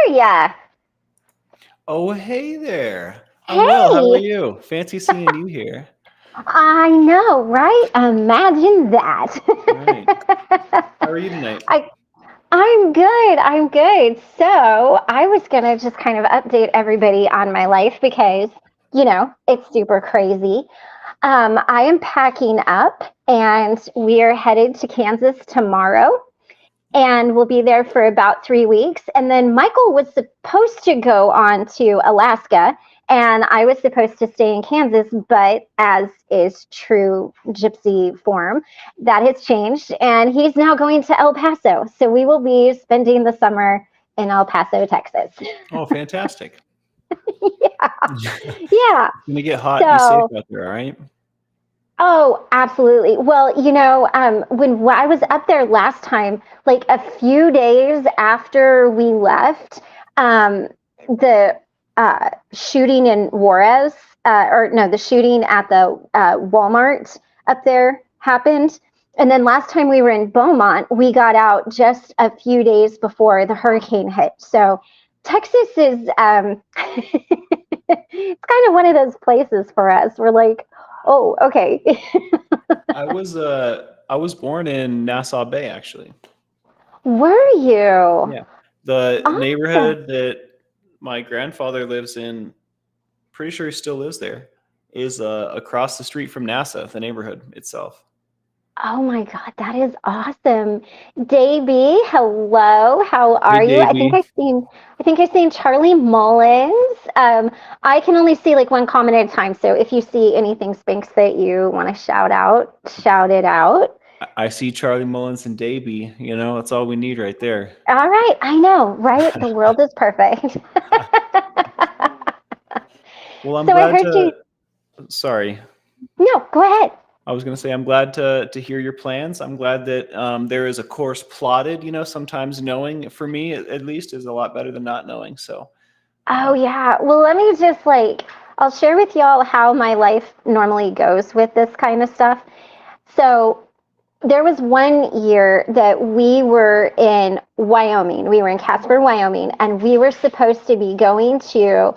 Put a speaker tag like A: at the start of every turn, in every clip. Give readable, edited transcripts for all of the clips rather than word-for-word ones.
A: are ya?
B: Oh, hey there. I'm well. How are
A: Hey,
B: you? Fancy seeing you here.
A: I know, right? Imagine that.
B: Right. How are you tonight?
A: I I'm good. I'm good. So I was gonna just kind of update everybody on my life because it's super crazy. I am packing up, and we are headed to Kansas tomorrow. And we'll be there for about 3 weeks. And then Michael was supposed to go on to Alaska, and I was supposed to stay in Kansas, but as is true Gypsy form, that has changed, and he's now going to El Paso. So we will be spending the summer in El Paso, Texas.
B: Oh, fantastic.
A: Yeah,
B: It's
A: yeah.
B: gonna get hot. Be safe
A: So
B: out there, all right?
A: Oh, absolutely. Well, when I was up there last time, like a few days after we left, the shooting in Juarez, or no, the shooting at the Walmart up there happened. And then last time we were in Beaumont, we got out just a few days before the hurricane hit. So Texas is, it's kind of one of those places for us. We're like, oh, okay.
B: I was born in Nassau Bay, actually.
A: Were you?
B: Yeah. The
A: Awesome.
B: neighborhood that my grandfather lives in, pretty sure he still lives there, is across the street from NASA, the neighborhood itself.
A: Oh my God, that is awesome. Davey, hello. How
B: Hey,
A: are you?
B: Davey.
A: I think I've seen Charlie Mullins. I can only see like one comment at a time. So if you see anything Spinks that you want to shout out, shout it out.
B: I see Charlie Mullins and Davey. That's all we need right there.
A: All right, I know, right? The world is perfect.
B: Well, I'm
A: So I
B: glad
A: heard
B: to.
A: you.
B: Sorry.
A: No, go ahead.
B: I was going to say I'm glad to hear your plans. I'm glad that there is a course plotted. Sometimes knowing, for me at least, is a lot better than not knowing. So,
A: Oh,
B: um,
A: yeah. Well, let me just I'll share with y'all how my life normally goes with this kind of stuff. So, there was one year that we were in Wyoming. We were in Casper, Wyoming, and we were supposed to be going to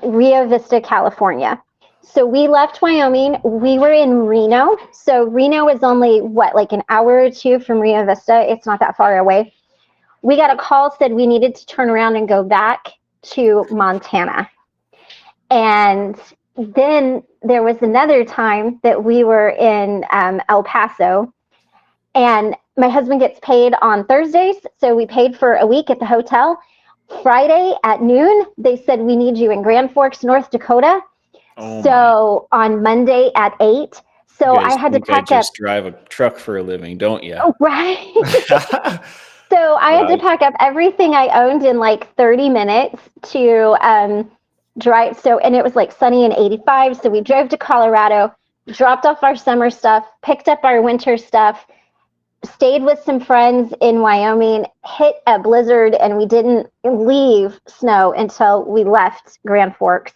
A: Rio Vista, California. So we left Wyoming. We were in Reno. So Reno is only what, like an hour or two from Rio Vista. It's not that far away. We got a call, said we needed to turn around and go back to Montana. And then there was another time that we were in El Paso, and my husband gets paid on Thursdays. So we paid for a week at the hotel. Friday at noon, they said, we need you in Grand Forks, North Dakota.
B: oh my.
A: So on Monday at 8.
B: You
A: So I
B: guys
A: had to
B: think I
A: pack up.
B: just drive a truck for a living, don't you?
A: Oh, right. So I had to
B: Wow.
A: pack up everything I owned in like 30 minutes to drive. So, and it was like sunny and 85. So we drove to Colorado, dropped off our summer stuff, picked up our winter stuff, stayed with some friends in Wyoming, hit a blizzard, and we didn't leave snow until we left Grand Forks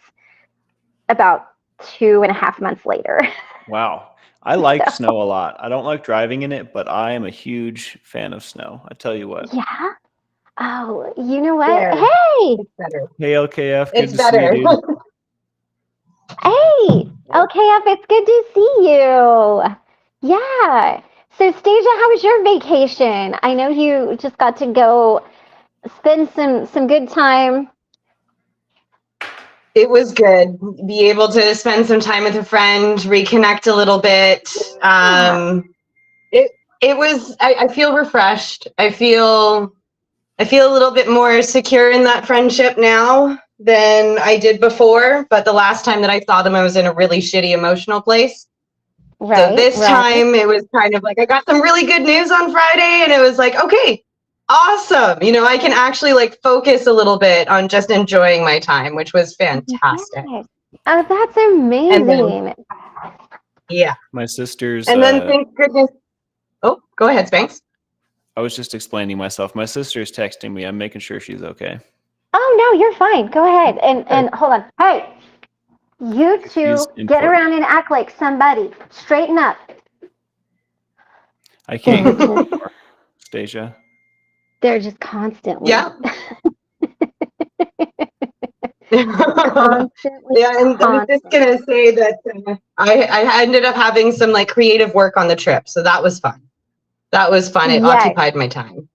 A: about 2.5 months later.
B: Wow. I like
A: So,
B: snow a lot. I don't like driving in it, but I am a huge fan of snow. I tell you what.
A: yeah. Oh, you know what?
C: There.
A: Hey,
C: It's better.
B: Hey, LKF. Good
C: It's
B: to see you,
C: better.
B: dude.
A: hey, LKF, it's good to see you. Yeah. So, Stasia, how was your vacation? I know you just got to go spend some good time.
C: It was good. Be able to spend some time with a friend, reconnect a little bit.
A: Yeah.
C: It it was. I feel refreshed. I feel a little bit more secure in that friendship now than I did before. But the last time that I saw them, I was in a really shitty emotional place. So
A: Right,
C: this
A: right.
C: time it was kind of like I got some really good news on Friday, and it was like, okay, awesome. I can actually like focus a little bit on just enjoying my time, which was fantastic.
A: Yes. Oh, that's
C: And then,
A: amazing.
C: yeah.
B: My sister's,
C: And then thank goodness. Oh, go ahead, Spanx.
B: I was just explaining myself. My sister's texting me. I'm making sure she's okay.
A: Oh, no, you're fine. Go ahead. And hold on. Hey, you two
B: She's
A: get
B: important.
A: around and act like somebody. Straighten up.
B: I can't hear you anymore, Stasia.
A: They're just constantly.
C: Yeah.
A: Constantly,
C: Yeah, and I was just
A: constantly.
C: gonna say that I ended up having some like creative work on the trip, so that was fun. That was fun. It
A: Yes.
C: occupied my time.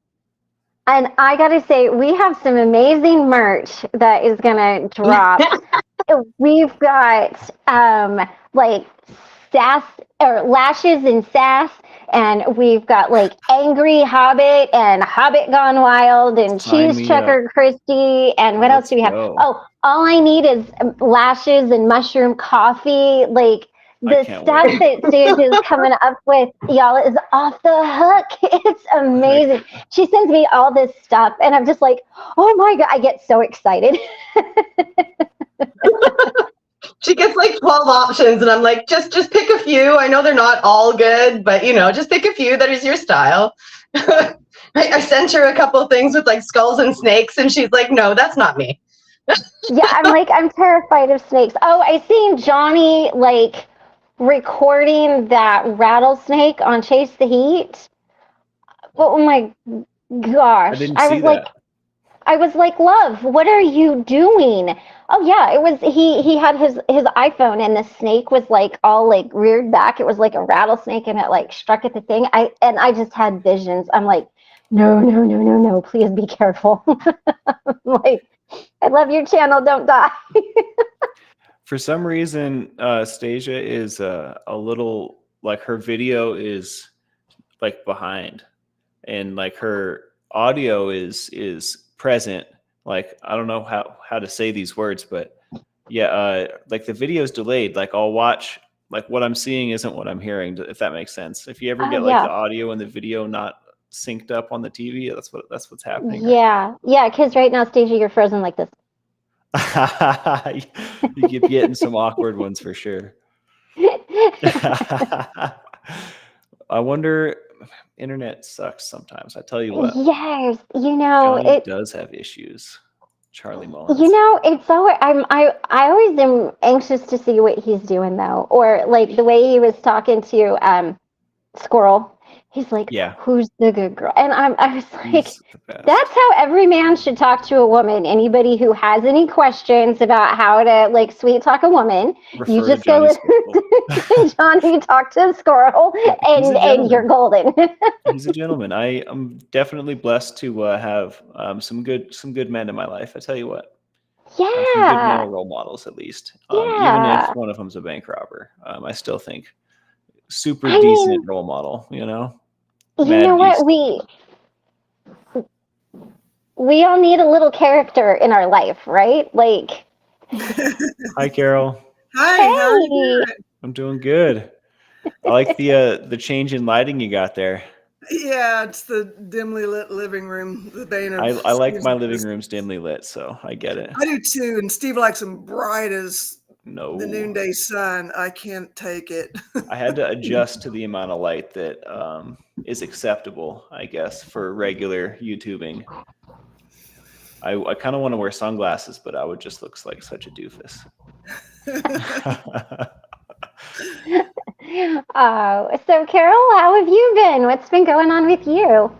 A: And I got to say, we have some amazing merch that is going to drop. We've got like sass or lashes and sass, and we've got like Angry Hobbit and Hobbit Gone Wild and
B: Sign
A: Cheese
B: me up.
A: Chucker Christie. And what else
B: Let's
A: do we have?
B: go.
A: Oh, all I need is lashes and mushroom coffee. Like
B: I
A: the
B: can't
A: stuff
B: wait.
A: that Sage is coming up with, y'all, is off the hook. It's amazing. She sends me all this stuff, and I'm just like, oh my God, I get so excited.
C: She gets like 12 options, and I'm like, just pick a few. I know they're not all good, but just pick a few that is your style. I sent her a couple of things with like skulls and snakes, and she's like, no, that's not me.
A: Yeah, I'm terrified of snakes. Oh, I seen Johnny like recording that rattlesnake on Chase the Heat. Oh my
B: I
A: gosh.
B: didn't see that.
A: I was like, love, what are you doing? Oh yeah, it was he had his iPhone and the snake was like all like reared back. It was like a rattlesnake and it like struck at the thing. I just had visions. I'm like, no, no, no, no, no, please be careful. Like, I love your channel, don't die.
B: For some reason, Stasia is a little like her video is like behind, and like her audio is present. Like I don't know how to say these words, but yeah, like the video is delayed. Like I'll watch, like what I'm seeing isn't what I'm hearing. If that makes sense. If you ever
A: Oh
B: get like
A: yeah.
B: the audio and the video not synced up on the TV, that's what's happening.
A: Yeah. Yeah, because right now, Stacia, you're frozen like this.
B: You keep getting some awkward ones for sure. I wonder, internet sucks sometimes. I tell you what,
A: Yes,
B: Johnny does have issues. Charlie Mullins.
A: it's always I always am anxious to see what he's doing though, or like the way he was talking to Squirrel. He's like,
B: Yeah.
A: who's the good girl? And I was like,
B: He's the best.
A: that's how every man should talk to a woman. Anybody who has any questions about how to like sweet talk a woman,
B: Refer
A: you
B: to
A: just go
B: Johnny
A: listen to Johnny talk to a squirrel,
B: He's a
A: and you're golden.
B: He's a gentleman. I am definitely blessed to have some good men in my life. I tell you what, some good
A: Yeah,
B: male role models at least. Even
A: yeah.
B: if one of them's a bank robber, I still think super
A: I
B: decent
A: mean,
B: role model.
A: you know
B: Mad
A: what?
B: beast.
A: We all need a little character in our life, right? Like,
B: Hi, Carol.
D: Hi, how are you?
A: hey,
B: I'm doing good. I like the change in lighting you got there.
D: Yeah, it's the dimly lit living room, the bane of
B: I like
D: Steve's
B: my living
D: existence.
B: rooms dimly lit, so I get it.
D: I do too, and Steve likes them bright as
B: No,
D: the noonday sun. I can't take it.
B: I had to adjust to the amount of light that is acceptable, I guess, for regular YouTubing. I kind of want to wear sunglasses, but I would just look like such a doofus.
A: Oh, so Carol, how have you been? What's been going on with you?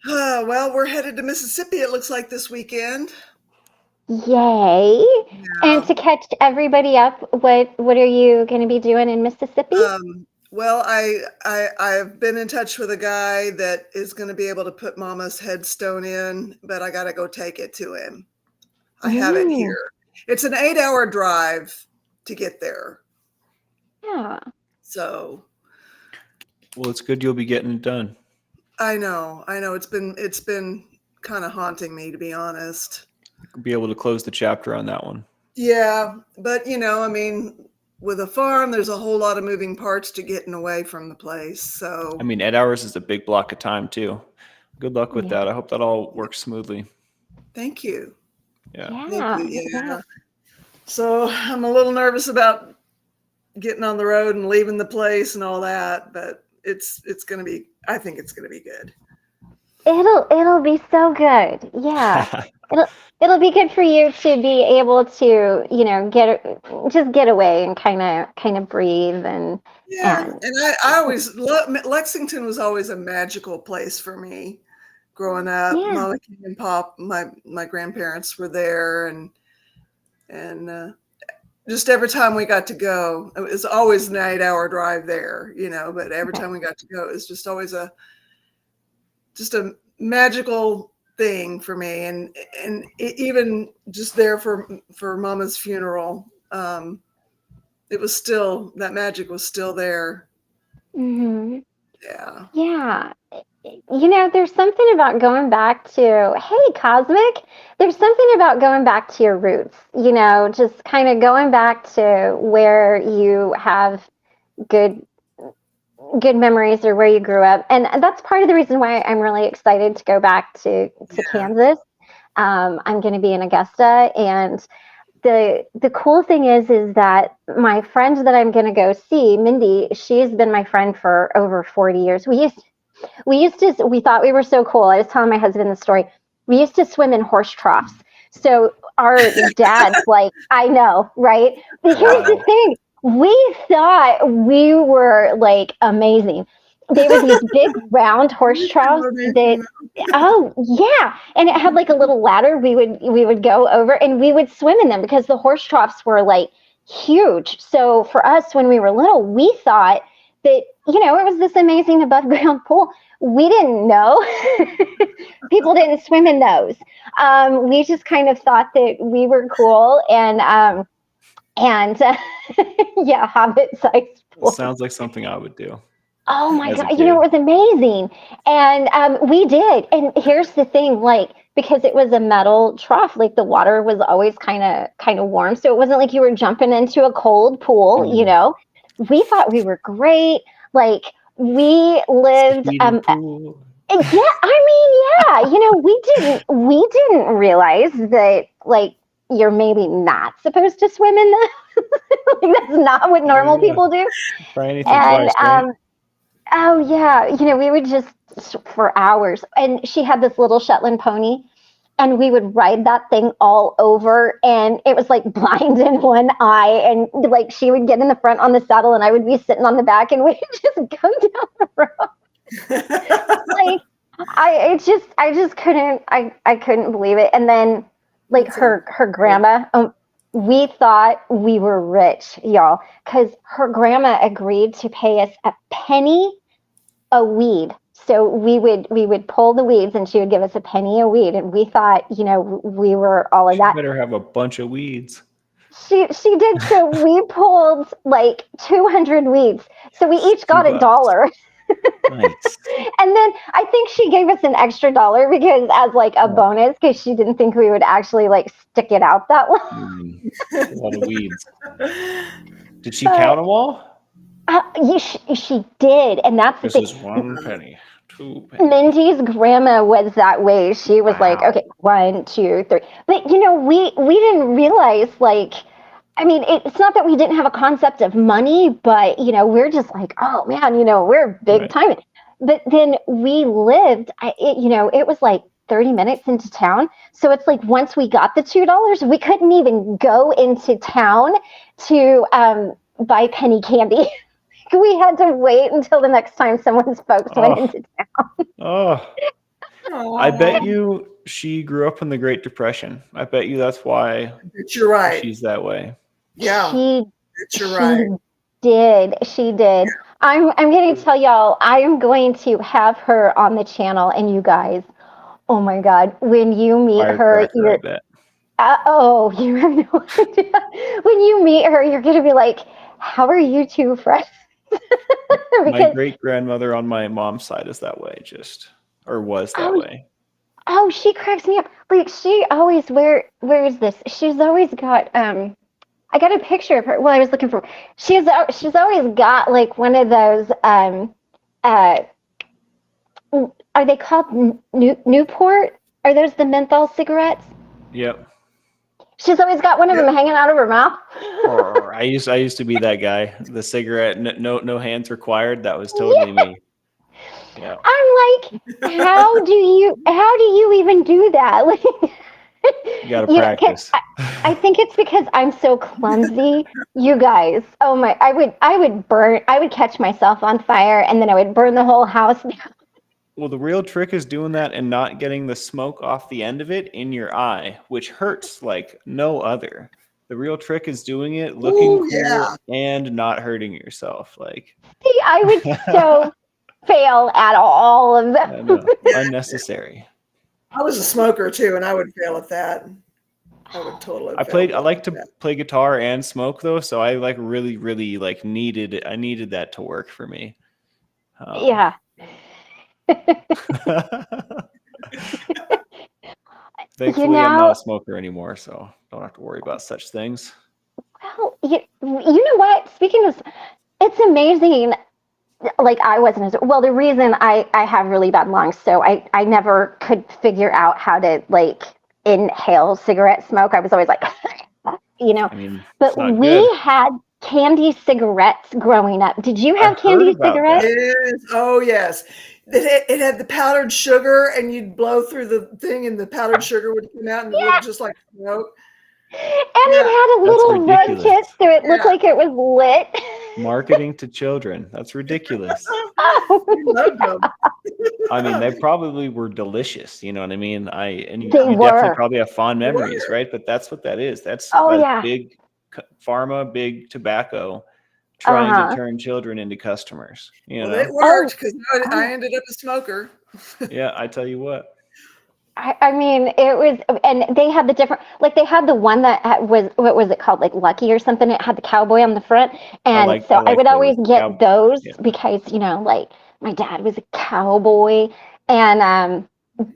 D: Well, we're headed to Mississippi, it looks like, this weekend.
A: Yay! And
D: Yeah.
A: to catch everybody up, what are you going to be doing in Mississippi?
D: Well, I've been in touch with a guy that is going to be able to put Mama's headstone in, but I got to go take it to him. I have it here. It's an 8-hour drive to get there.
A: Yeah.
D: So,
B: well, it's good you'll be getting it done.
D: I know. It's been kind of haunting me, to be honest.
B: Be able to close the chapter on that one.
D: Yeah, but I mean, with a farm, there's a whole lot of moving parts to getting away from the place. So,
B: I mean, 8 hours is a big block of time too. Good luck with that. I hope that all works smoothly.
D: thank you.
B: Yeah.
D: Thank you. Yeah. So I'm a little nervous about getting on the road and leaving the place and all that, but it's going to be, I think it's going to be good.
A: It'll be so good. Yeah. It'll be good for you to be able to, get away and kind of breathe and
D: I always Lexington was always a magical place for me. growing up.
A: Yeah.
D: Mama, King, and Pop, my grandparents were there, and just every time we got to go, it was always an 8-hour drive there, but every time we got to go, it was just always a magical thing for me. And even just there for Mama's funeral, it was still, that magic was still there.
A: Mm-hmm.
D: Yeah.
A: Yeah. There's something about going back to, hey, Cosmic, there's something about going back to your roots, just kind of going back to where you have good memories or where you grew up. And that's part of the reason why I'm really excited to go back to Kansas. I'm going to be in Augusta, and the cool thing is that my friend that I'm going to go see, Mindy, she's been my friend for over 40 years. We thought we were so cool. I was telling my husband the story. We used to swim in horse troughs. So our dad's like, I know, right? But here's the thing. We thought we were like amazing. They were these big round horse troughs oh yeah. And it had like a little ladder we would go over, and we would swim in them because the horse troughs were like huge. So for us, when we were little, we thought that, it was this amazing above ground pool. We didn't know. People didn't swim in those. We just kind of thought that we were cool, and yeah, hobbit-sized pool.
B: Sounds like something I would do.
A: Oh my God, it was amazing. And we did. And here's the thing, like, because it was a metal trough, like the water was always kind of warm. So it wasn't like you were jumping into a cold pool, We thought we were great. Like, we lived yeah, I mean, yeah, we didn't realize that, like, you're maybe not supposed to swim in the like, that's not what normal people do.
B: Try anything twice, right?
A: Oh yeah, we would just for hours. And she had this little Shetland pony, and we would ride that thing all over, and it was like blind in one eye, and like she would get in the front on the saddle, and I would be sitting on the back, and we'd just go down the road. Like I just couldn't believe it. And then like her grandma, we thought we were rich, y'all, because her grandma agreed to pay us a penny a weed. So we would pull the weeds, and she would give us a penny a weed, and we thought, we were all of that.
B: She better have a bunch of weeds.
A: She did. So we pulled like 200 weeds. So we each got $1.
B: Nice.
A: And then I think she gave us an extra $1 because as like a bonus, because she didn't think we would actually like stick it out that long.
B: A lot of weeds. Did she count them all?
A: She did, and that's the thing.
B: This is 1 penny, 2 pennies.
A: Mindy's grandma was that way. She was like, okay, 1, 2, 3. But we didn't realize, like, I mean, it's not that we didn't have a concept of money, but we're just like, oh man, we're big time. But then we lived, it was like 30 minutes into town. So it's like once we got the $2, we couldn't even go into town to buy penny candy. We had to wait until the next time someone's folks went into town.
B: I bet you she grew up in the Great Depression. I bet you that's why
D: you're right.
B: She's that way.
D: Yeah,
A: you're right. She did. I'm going to tell y'all, I am going to have her on the channel, and you guys, oh my God, when you meet her, you have no idea. When you meet her, you're going to be like, how are you two friends?
B: My great grandmother on my mom's side is that way, was that way.
A: Oh, she cracks me up. Like, she always where is this? She's always got I got a picture of her. Well, I was looking for. She's always got like one of those. Are they called Newport? Are those the menthol cigarettes?
B: Yep.
A: She's always got one of them hanging out of her mouth.
B: I used to be that guy. The cigarette, no hands required. That was totally me. Yeah.
A: I'm like, how do you even do that? Like,
B: you gotta practice.
A: I think it's because I'm so clumsy. You guys, oh my! I would catch myself on fire, and then I would burn the whole house down.
B: Well, the real trick is doing that and not getting the smoke off the end of it in your eye, which hurts like no other. The real trick is doing it looking
D: Oh,
B: cool
D: yeah.
B: and not hurting yourself. Like,
A: See, I would so fail at all of
B: I
A: them.
B: know, unnecessary.
D: I was a smoker too, and I would fail at that. I would totally fail.
B: I like to play guitar and smoke though, so I like really like I needed that to work for me.
A: Yeah.
B: Thankfully, I'm not a smoker anymore, so don't have to worry about such things.
A: Well, you know what? Speaking of, it's amazing. Like I wasn't well. The reason I have really bad lungs, so I never could figure out how to like inhale cigarette smoke. I was always like, you know.
B: I mean,
A: but
B: it's not
A: we
B: good.
A: had candy cigarettes growing up. Did you have candy cigarettes?
D: Yes. Oh yes. It had the powdered sugar, and you'd blow through the thing, and the powdered sugar would come out and look just like smoke.
A: And it had a little rug tip, so it looked like it was lit.
B: Marketing to children. That's ridiculous. I mean, they probably were delicious. You know what I mean? You definitely probably have fond memories, right? But that's what that is. That's big pharma, big tobacco trying to turn children into customers. You know,
D: it worked because I ended up a smoker.
B: Yeah, I tell you what.
A: I mean, it was, and they had the different, like they had the one that was, what was it called? Like Lucky or something. It had the cowboy on the front. And I would always get those because, you know, like my dad was a cowboy. And,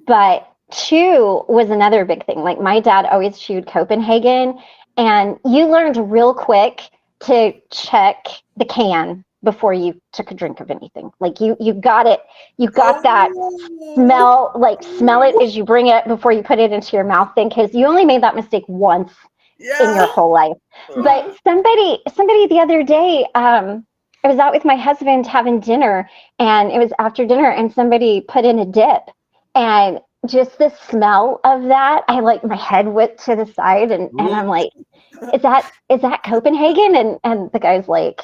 A: but chew was another big thing. Like my dad always chewed Copenhagen, and you learned real quick to check the can before you took a drink of anything. Like you got it. You got that smell it as you bring it before you put it into your mouth thing, because you only made that mistake once in your whole life. But somebody the other day, I was out with my husband having dinner, and it was after dinner, and somebody put in a dip, and just the smell of that, I like my head went to the side, and I'm like, is that Copenhagen? And the guy's like,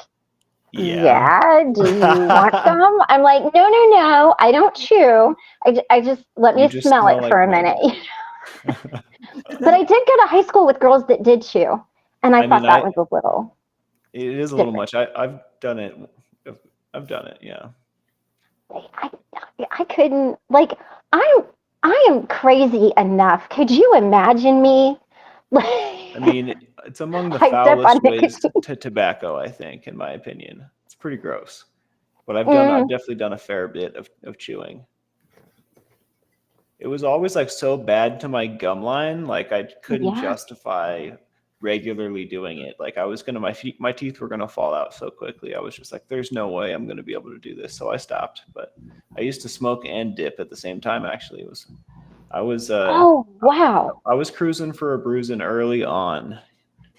A: yeah, do you want some? I'm like, no, I don't chew. I just let me smell it for a minute. But I did go to high school with girls that did chew, and I thought that was a little.
B: It is a little much. I've done it. Yeah.
A: I couldn't, like, I am crazy enough. Could you imagine me?
B: I mean, it's among the foulest ways to tobacco, I think, in my opinion. It's pretty gross. But I've definitely done a fair bit of chewing. It was always like so bad to my gum line, like I couldn't justify regularly doing it. Like I was my teeth were gonna fall out so quickly. I was just like, there's no way I'm gonna be able to do this. So I stopped. But I used to smoke and dip at the same time. Actually, I was
A: oh wow.
B: I was cruising for a bruising early on.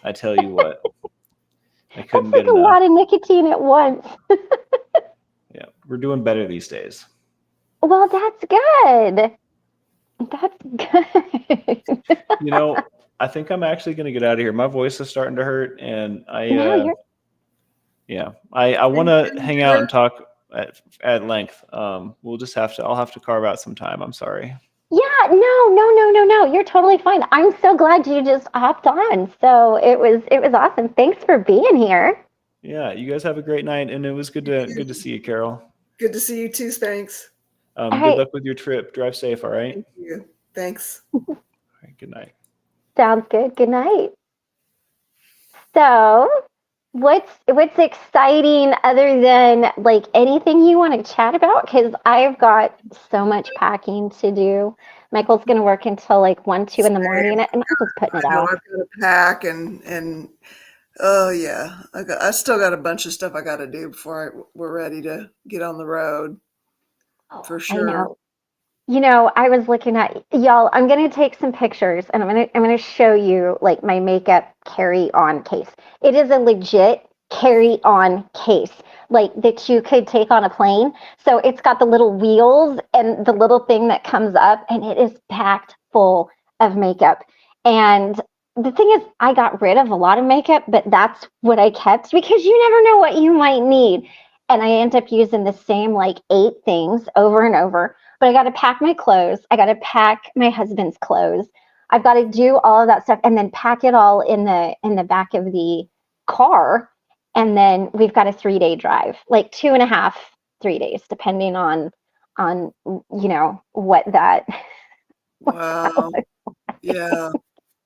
B: I tell you what. I couldn't
A: get enough. A lot of nicotine at once.
B: Yeah, we're doing better these days.
A: Well, that's good. That's good.
B: You know, I think I'm actually going to get out of here. My voice is starting to hurt, and I want to hang out and talk at length. I'll have to carve out some time. I'm sorry.
A: Yeah, no. You're totally fine. I'm so glad you just hopped on. So it was awesome. Thanks for being here.
B: Yeah, you guys have a great night, and it was good to see you, Carol.
D: Good to see you too, Spanx.
B: Good luck with your trip. Drive safe, all right?
D: Thank you. Thanks.
B: All right, good night.
A: Sounds good. Good night. So, what's exciting other than like anything you want to chat about? Because I've got so much packing to do. Michael's going to work until like 1, 2 in the morning, and I'm just putting it off.
D: I've got to pack and oh yeah, I still got a bunch of stuff I got to do before we're ready to get on the road. For sure.
A: I know. You know, I was looking at y'all. I'm going to take some pictures, and I'm going to show you like my makeup carry-on case. It is a legit carry-on case, like that you could take on a plane. So it's got the little wheels and the little thing that comes up, and it is packed full of makeup. And the thing is, I got rid of a lot of makeup, but that's what I kept because you never know what you might need. and I end up using the same like 8 things over and over. But I got to pack my clothes. I got to pack my husband's clothes. I've got to do all of that stuff and then pack it all in the back of the car. And then we've got a 3-day drive, like 2.5, 3 days, depending on what that.
D: Wow. Yeah.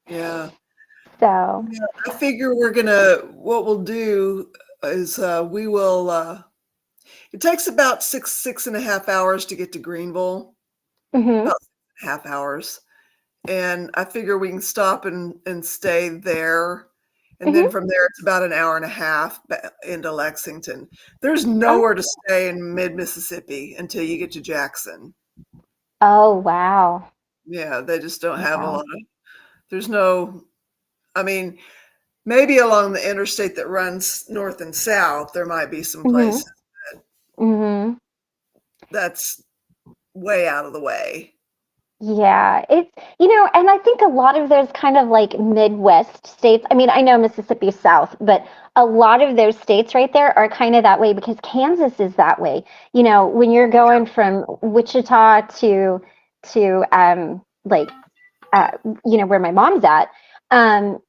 D: Yeah.
A: So
D: Yeah, I figure what we'll do is we will, it takes about 6.5 hours to get to Greenville,
A: mhm,
D: about 6.5 hours. And I figure we can stop and stay there. And then
A: mhm.
D: from there, it's about an hour and a half into Lexington. There's
A: Oh,
D: nowhere to stay in mid-Mississippi until you get to Jackson.
A: oh wow.
D: Yeah, they just don't have a
A: Wow.
D: lot of, there's no, I mean, maybe along the interstate that runs north and south, there might be some
A: Mhm,
D: places
A: mhm.
D: that's way out of the way.
A: Yeah, it's, and I think a lot of those kind of like Midwest states, I mean, I know Mississippi's South, but a lot of those states right there are kind of that way because Kansas is that way. When you're going from Wichita to like where my mom's at, um,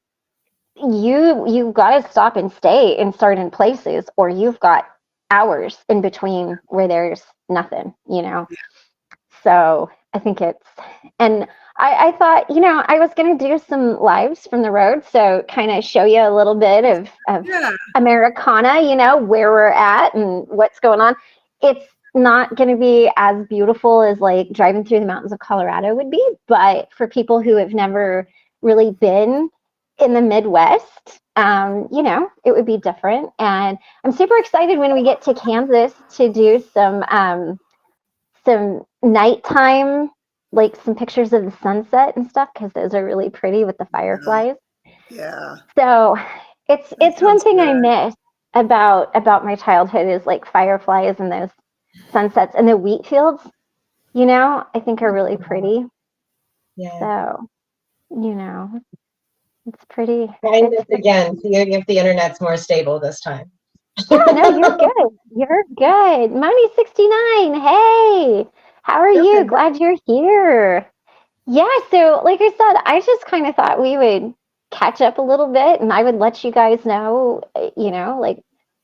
A: you got to stop and stay in certain places, or you've got hours in between where there's nothing. So I think and I thought, I was going to do some lives from the road. So kind of show you a little bit of
D: Yeah.
A: Americana, where we're at and what's going on. It's not going to be as beautiful as like driving through the mountains of Colorado would be. But for people who have never really been in the Midwest, it would be different. And I'm super excited when we get to Kansas to do some nighttime, like some pictures of the sunset and stuff, because those are really pretty with the fireflies.
D: Yeah.
A: So
D: That
A: it's one
D: sounds
A: thing I
D: good.
A: miss about my childhood is like fireflies and those sunsets and the wheat fields, I think are really pretty.
C: Yeah.
A: So, it's pretty.
C: Trying this again. See if the internet's more stable this time.
A: Yeah, no, you're good. You're good. Moni69, hey, how are you? Glad you're here. Yeah, so like I said, I just kind of thought we would catch up a little bit and I would let you guys know, like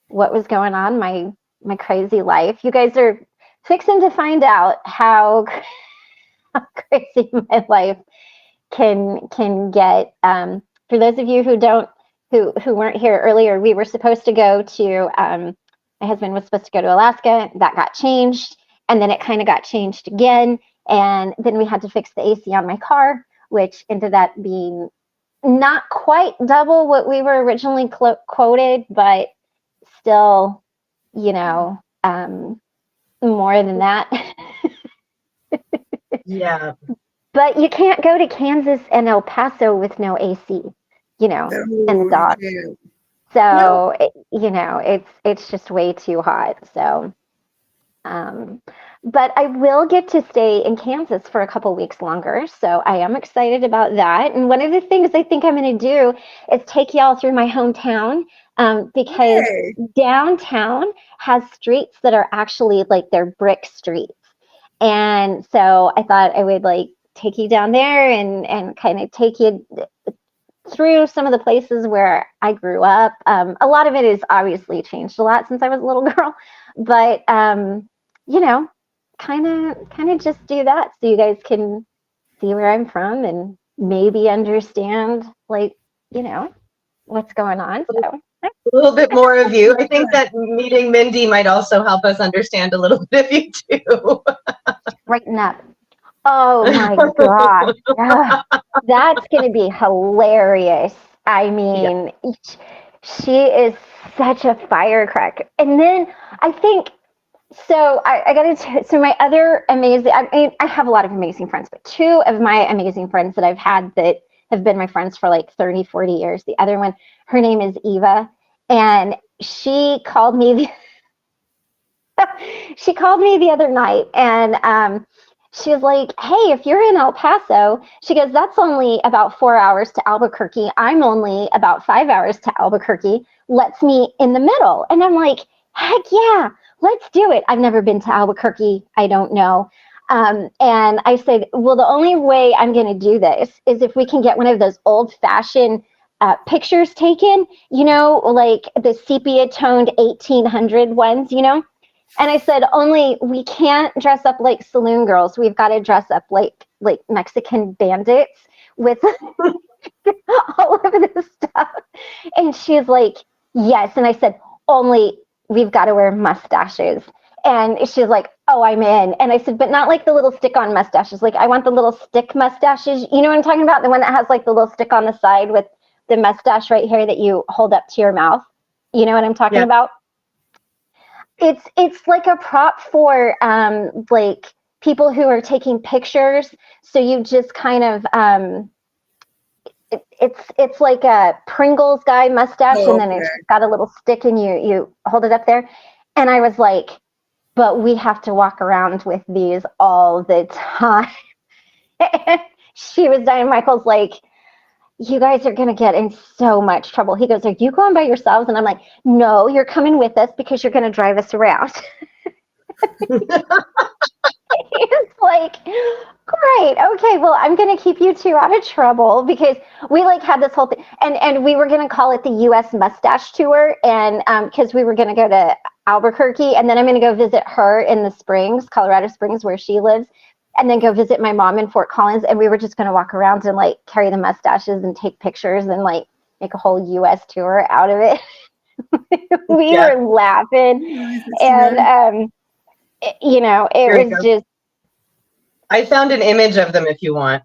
A: what was going on, my crazy life. You guys are fixing to find out how crazy my life can get. For those of you who weren't here earlier, we were supposed to go to my husband was supposed to go to Alaska. That got changed, and then it kind of got changed again, and then we had to fix the AC on my car, which ended up being not quite double what we were originally quoted, but still, more than that.
C: Yeah.
A: But you can't go to Kansas and El Paso with no AC, and the dog. So, it's just way too hot. So, but I will get to stay in Kansas for a couple weeks longer. So I am excited about that. And one of the things I think I'm going to do is take y'all through my hometown because downtown has streets that are actually like they're brick streets. And so I thought I would like take you down there and kind of take you through some of the places where I grew up. A lot of it has obviously changed a lot since I was a little girl, but kind of just do that so you guys can see where I'm from and maybe understand like what's going on. So
C: A little bit more of you. I think that meeting Mindy might also help us understand a little bit of you too.
A: brighten up. Oh my gosh. That's going to be hilarious. I mean, she is such a firecracker. And then I think, so I got to, so my other amazing, I mean, I have a lot of amazing friends, but 2 of my amazing friends that I've had that have been my friends for like 30, 40 years. The other one, her name is Eva. And she called me, she called me the other night and, she was like, hey, if you're in El Paso, she goes, that's only about 4 hours to Albuquerque. I'm only about 5 hours to Albuquerque. Let's meet in the middle. And I'm like, heck yeah, let's do it. I've never been to Albuquerque. I don't know. And I said, well, the only way I'm going to do this is if we can get one of those old fashioned pictures taken, like the sepia toned 1800 ones, And I said, only we can't dress up like saloon girls. We've got to dress up like Mexican bandits with all of this stuff. And she's like, yes. And I said, only we've got to wear mustaches. And she's like, oh, I'm in. And I said, but not like the little stick-on mustaches. Like, I want the little stick mustaches. You know what I'm talking about? The one that has like the little stick on the side with the mustache right here that you hold up to your mouth. You know what I'm talking about? It's like a prop for like people who are taking pictures. So you just kind of it's like a Pringles guy mustache, and then it's got a little stick, and you hold it up there. And I was like, but we have to walk around with these all the time. And she was dying. Michael's like, you guys are going to get in so much trouble. He goes, are you going by yourselves? And I'm like, no, you're coming with us because you're going to drive us around. He's like, great. Okay, well, I'm going to keep you two out of trouble because we like had this whole thing. And we were going to call it the U.S. Mustache Tour. And because we were going to go to Albuquerque, and then I'm going to go visit her in the Springs, Colorado Springs, where she lives, and then go visit my mom in Fort Collins. And we were just going to walk around and like carry the mustaches and take pictures and like make a whole U.S. tour out of it. We were laughing. And, it was just.
C: I found an image of them if you want.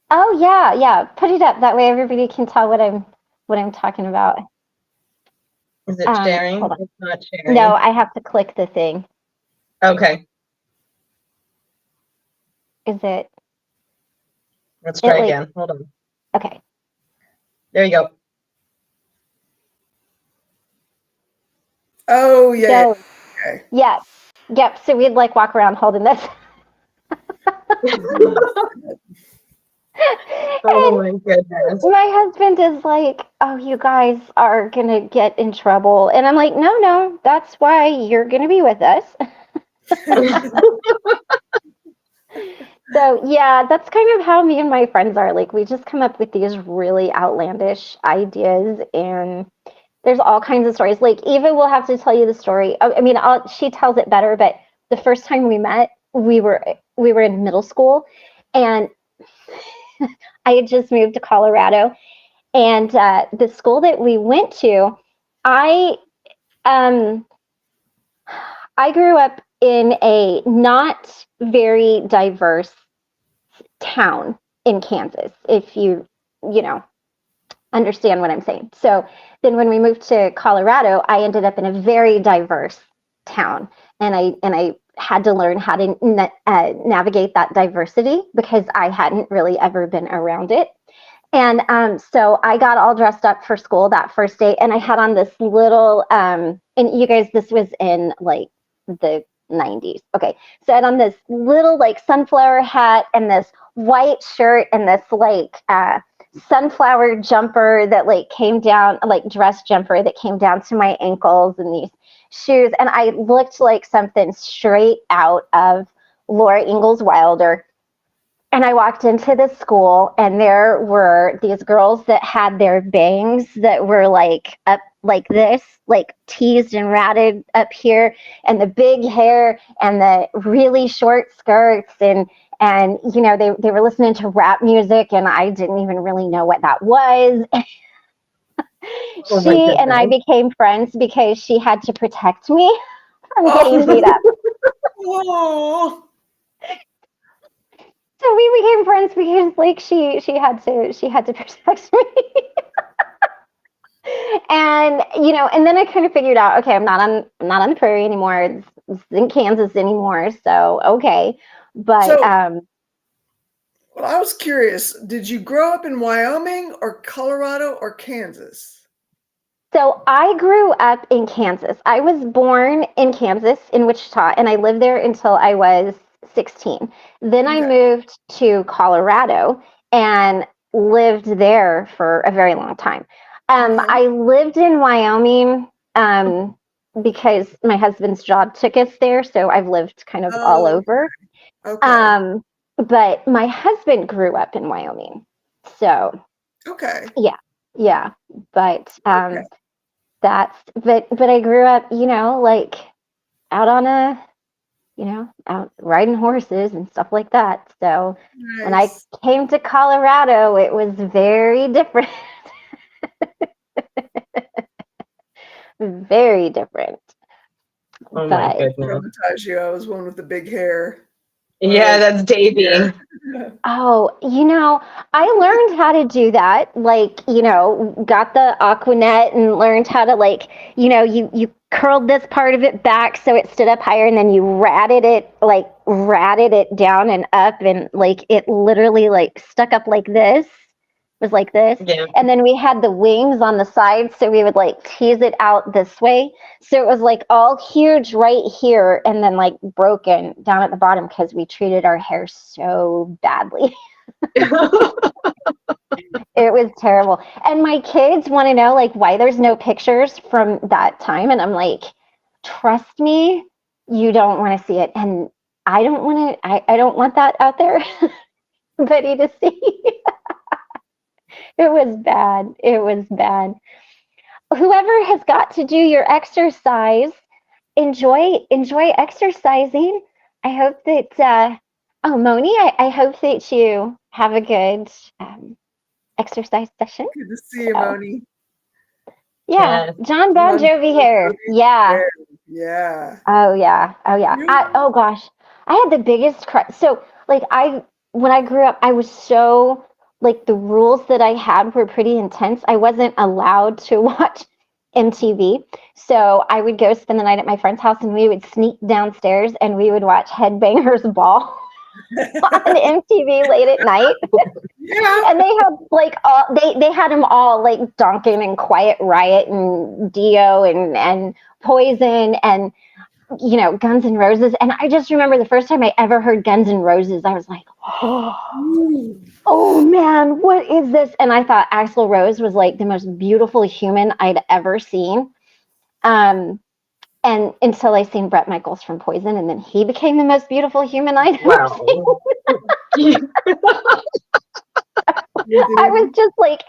A: Oh yeah. Put it up. That way everybody can tell what I'm talking about.
C: Is it sharing? It's not sharing.
A: No, I have to click the thing.
C: Okay.
A: Is it?
C: Let's try again. Hold on.
A: Okay.
C: There you go.
D: Oh yeah.
A: So,
D: okay.
A: Yeah. Yep. So we'd like walk around holding this.
C: Oh my goodness.
A: My husband is like, oh, you guys are going to get in trouble. And I'm like, no, that's why you're going to be with us. So, yeah, that's kind of how me and my friends are. Like, we just come up with these really outlandish ideas, and there's all kinds of stories. Like, Eva will have to tell you the story. I mean, she tells it better, but the first time we met, we were in middle school, and I had just moved to Colorado, and the school that we went to, I grew up in a not very diverse town in Kansas, if you understand what I'm saying. So then when we moved to Colorado, I ended up in a very diverse town, and I had to learn how to navigate that diversity because I hadn't really ever been around it. And so I got all dressed up for school that first day, and I had on this little, and you guys, this was in like the 90s. Okay, so I had on this little like sunflower hat and this white shirt and this like sunflower jumper that like came down, like dress jumper that came down to my ankles, and these shoes, and I looked like something straight out of Laura Ingalls Wilder. And I walked into the school, and there were these girls that had their bangs that were like up like this, like teased and ratted up here, and the big hair and the really short skirts, and they were listening to rap music, and I didn't even really know what that was. She and I became friends because she had to protect me from getting beat up.
D: Oh.
A: So we became friends because like she had to protect me. And and then I kind of figured out, okay, I'm not on the prairie anymore. It's in Kansas anymore. So okay. But
D: well, I was curious, did you grow up in Wyoming or Colorado or Kansas?
A: So I grew up in Kansas. I was born in Kansas, in Wichita, and I lived there until I was 16. Then I moved to Colorado and lived there for a very long time. I lived in Wyoming because my husband's job took us there. So I've lived kind of all
D: Oh,
A: over.
D: okay.
A: But my husband grew up in Wyoming. So
D: Okay.
A: yeah. But
D: Okay.
A: but I grew up, like out on out riding horses and stuff like that. So when I
D: Nice.
A: came to Colorado, it was very different. Very different.
C: Oh my
A: But
C: goodness.
D: Traumatize you. I was one with the big hair.
C: Yeah, that's Davey.
A: oh, I learned how to do that. Like, got the Aquanet and learned how to you curled this part of it back so it stood up higher, and then you ratted it down and up, and like it literally like stuck up like this. Was like this.
C: Yeah.
A: And then we had the wings on the side, so we would like tease it out this way. So it was like all huge right here and then like broken down at the bottom because we treated our hair so badly. It was terrible. And my kids want to know like why there's no pictures from that time. And I'm like, trust me, you don't want to see it. And I don't want to, I don't want that out there for anybody to see. It was bad. It was bad. Whoever has got to do your exercise, enjoy exercising. I hope that Moni, I hope that you have a good exercise session.
D: Good to see you, Moni.
A: Yeah,
C: Yes.
A: John Bon Jovi hair. Yeah.
D: Yeah.
A: Oh yeah. Oh yeah. Oh gosh, I had the biggest crush. So like when I grew up, I was so like the rules that I had were pretty intense. I wasn't allowed to watch MTV. So I would go spend the night at my friend's house and we would sneak downstairs and we would watch Headbangers Ball on MTV late at night.
D: Yeah.
A: And they had like all they had them all like Donkin and Quiet Riot and Dio and Poison and Guns N' Roses. And I just remember the first time I ever heard Guns N' Roses, I was like, oh man, what is this? And I thought Axl Rose was like the most beautiful human I'd ever seen. And until I seen Bret Michaels from Poison, and then he became the most beautiful human I'd ever seen. I was just like,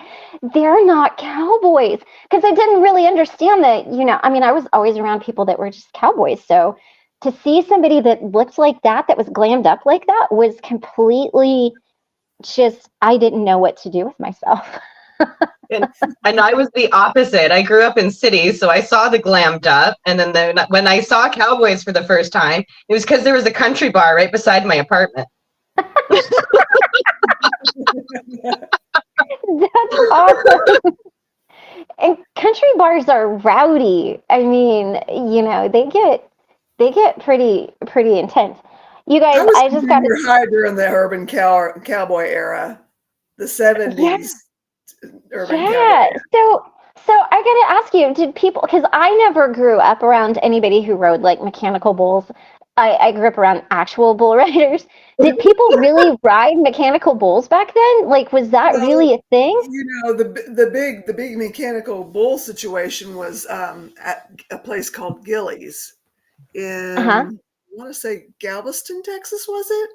A: they're not cowboys. Because I didn't really understand that, I was always around people that were just cowboys. So to see somebody that looked like that was glammed up like that, was completely just, I didn't know what to do with myself.
C: And I was the opposite. I grew up in cities, so I saw the glammed up. And then when I saw cowboys for the first time, it was because there was a country bar right beside my apartment.
A: That's awesome. And country bars are rowdy. I mean, they get pretty intense. You guys, I just got
D: to high during the urban cowboy era, the 70s.
A: Yeah.
D: Urban cowboy era.
A: So I got to ask you, did people? Because I never grew up around anybody who rode like mechanical bulls. I grew up around actual bull riders. Did people really ride mechanical bulls back then? Like, was that really a thing?
D: The big mechanical bull situation was at a place called Gillies in, I want to say Galveston, Texas, was it?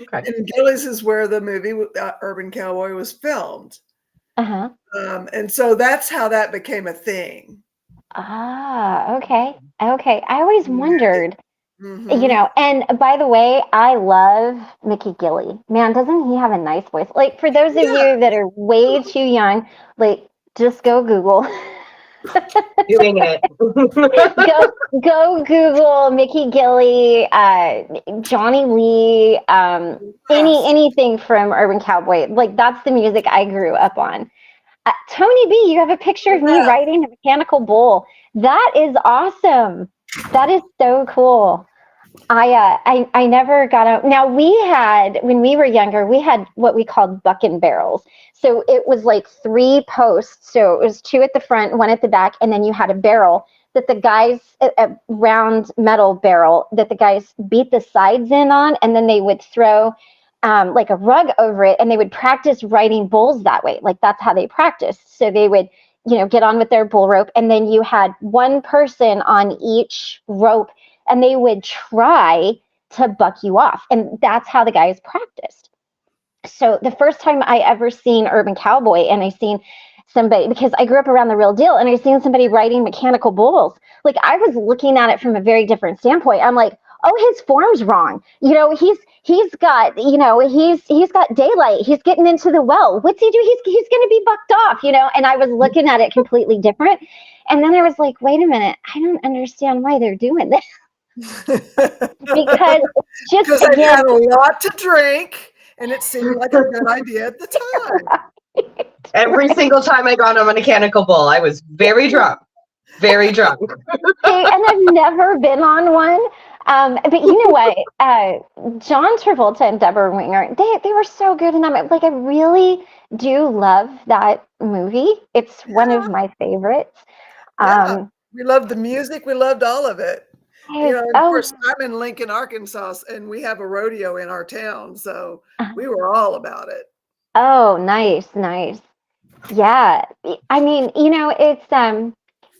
C: Okay.
D: And Gillies is where the movie Urban Cowboy was filmed. And so that's how that became a thing.
A: Okay. I always wondered. And by the way, I love Mickey Gilley. Man, doesn't he have a nice voice? Like, for those of you that are way too young, like, just go Google.
C: Doing it.
A: go Google Mickey Gilley, Johnny Lee, anything from Urban Cowboy. Like, that's the music I grew up on. Tony B, you have a picture of me riding a mechanical bull. That is awesome. That is so cool. I never got out. Now when we were younger, we had what we called bucking barrels. So it was like 3 posts. So it was 2 at the front, 1 at the back, and then you had a barrel that the guys, a round metal barrel that the guys beat the sides in on, and then they would throw like a rug over it, and they would practice riding bulls that way. Like, that's how they practiced. So they would get on with their bull rope, and then you had one person on each rope, and they would try to buck you off. And that's how the guys practiced. So the first time I ever seen Urban Cowboy, and I seen somebody, because I grew up around the real deal, and I seen somebody riding mechanical bulls, like I was looking at it from a very different standpoint. I'm like, oh, his form's wrong. He's got, he's got daylight. He's getting into the well. What's he do? He's going to be bucked off, and I was looking at it completely different. And then I was like, wait a minute, I don't understand why they're doing this. Because
D: they had a lot to drink, and it seemed like a good idea at the time.
C: Every single time I got on a mechanical bull, I was very drunk. Very drunk.
A: And I've never been on one. But you know what? John Travolta and Deborah Winger, they were so good in that. Like, I really do love that movie. It's one of my favorites.
D: We loved the music. We loved all of it. Of course, I'm in Lincoln, Arkansas, and we have a rodeo in our town, so we were all about it.
A: Oh, nice. Yeah. I mean,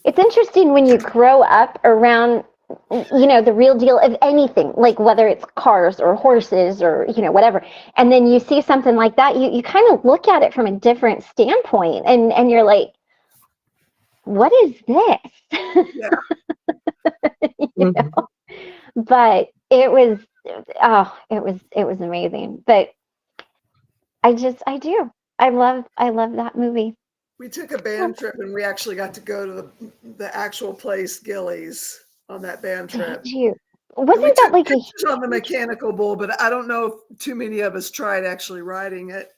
A: it's interesting when you grow up around, the real deal of anything, like whether it's cars or horses or, whatever. And then you see something like that, you kind of look at it from a different standpoint, and you're like, what is this?
D: Yeah.
A: But it was amazing. But I love that movie.
D: We took a band trip, and we actually got to go to the actual place, Gillies, on that band trip.
A: Did you? Wasn't that like
D: on the mechanical bull? But I don't know if too many of us tried actually riding it.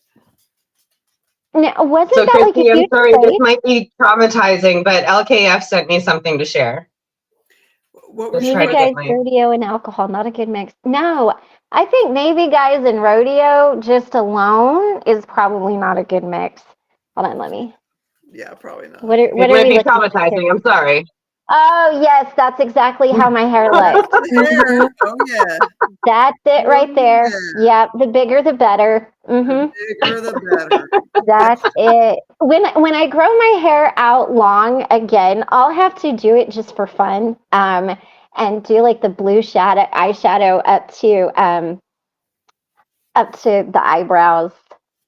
A: No, wasn't
C: so
A: that
C: Christie,
A: like a
C: I'm
A: huge
C: sorry,
A: fight?
C: this might be traumatizing, but LKF sent me something to share.
D: What was
A: Maybe guys, rodeo and alcohol, not a good mix. No, I think maybe guys and rodeo just alone is probably not a good mix. Hold on, let me.
D: Yeah, probably not.
A: What
C: It
A: are
C: might
A: we
C: be
A: looking at
C: traumatizing.
A: here?
C: I'm sorry.
A: Oh, yes, that's exactly how my hair looks.
D: Yeah. Oh, yeah.
A: That's it right there.
D: Yeah.
A: Yep, the bigger the better. Mm-hmm.
D: The bigger the better.
A: That's it. When I grow my hair out long again, I'll have to do it just for fun. And do like the blue eyeshadow up to the eyebrows.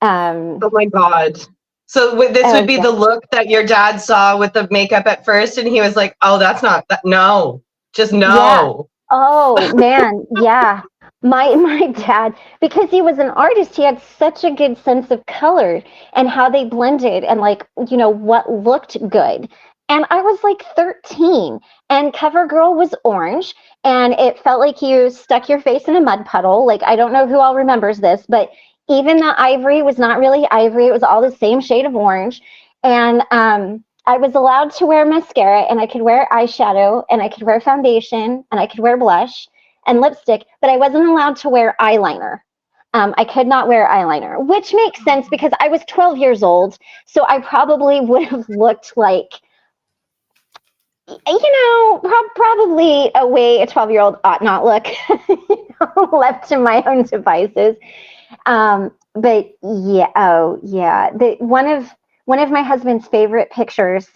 C: Oh my God. So this would be the look that your dad saw with the makeup at first, and he was like, "Oh, that's not that. No, just no."
A: Yeah. Oh man, yeah. My dad, because he was an artist, he had such a good sense of color and how they blended and what looked good. And I was like 13, and CoverGirl was orange, and it felt like you stuck your face in a mud puddle. Like, I don't know who all remembers this, but even the ivory was not really ivory. It was all the same shade of orange. And I was allowed to wear mascara, and I could wear eyeshadow, and I could wear foundation, and I could wear blush and lipstick, but I wasn't allowed to wear eyeliner. I could not wear eyeliner, which makes sense because I was 12 years old. So I probably would have looked like, probably a way a 12-year-old ought not look, left to my own devices. But yeah, one of my husband's favorite pictures,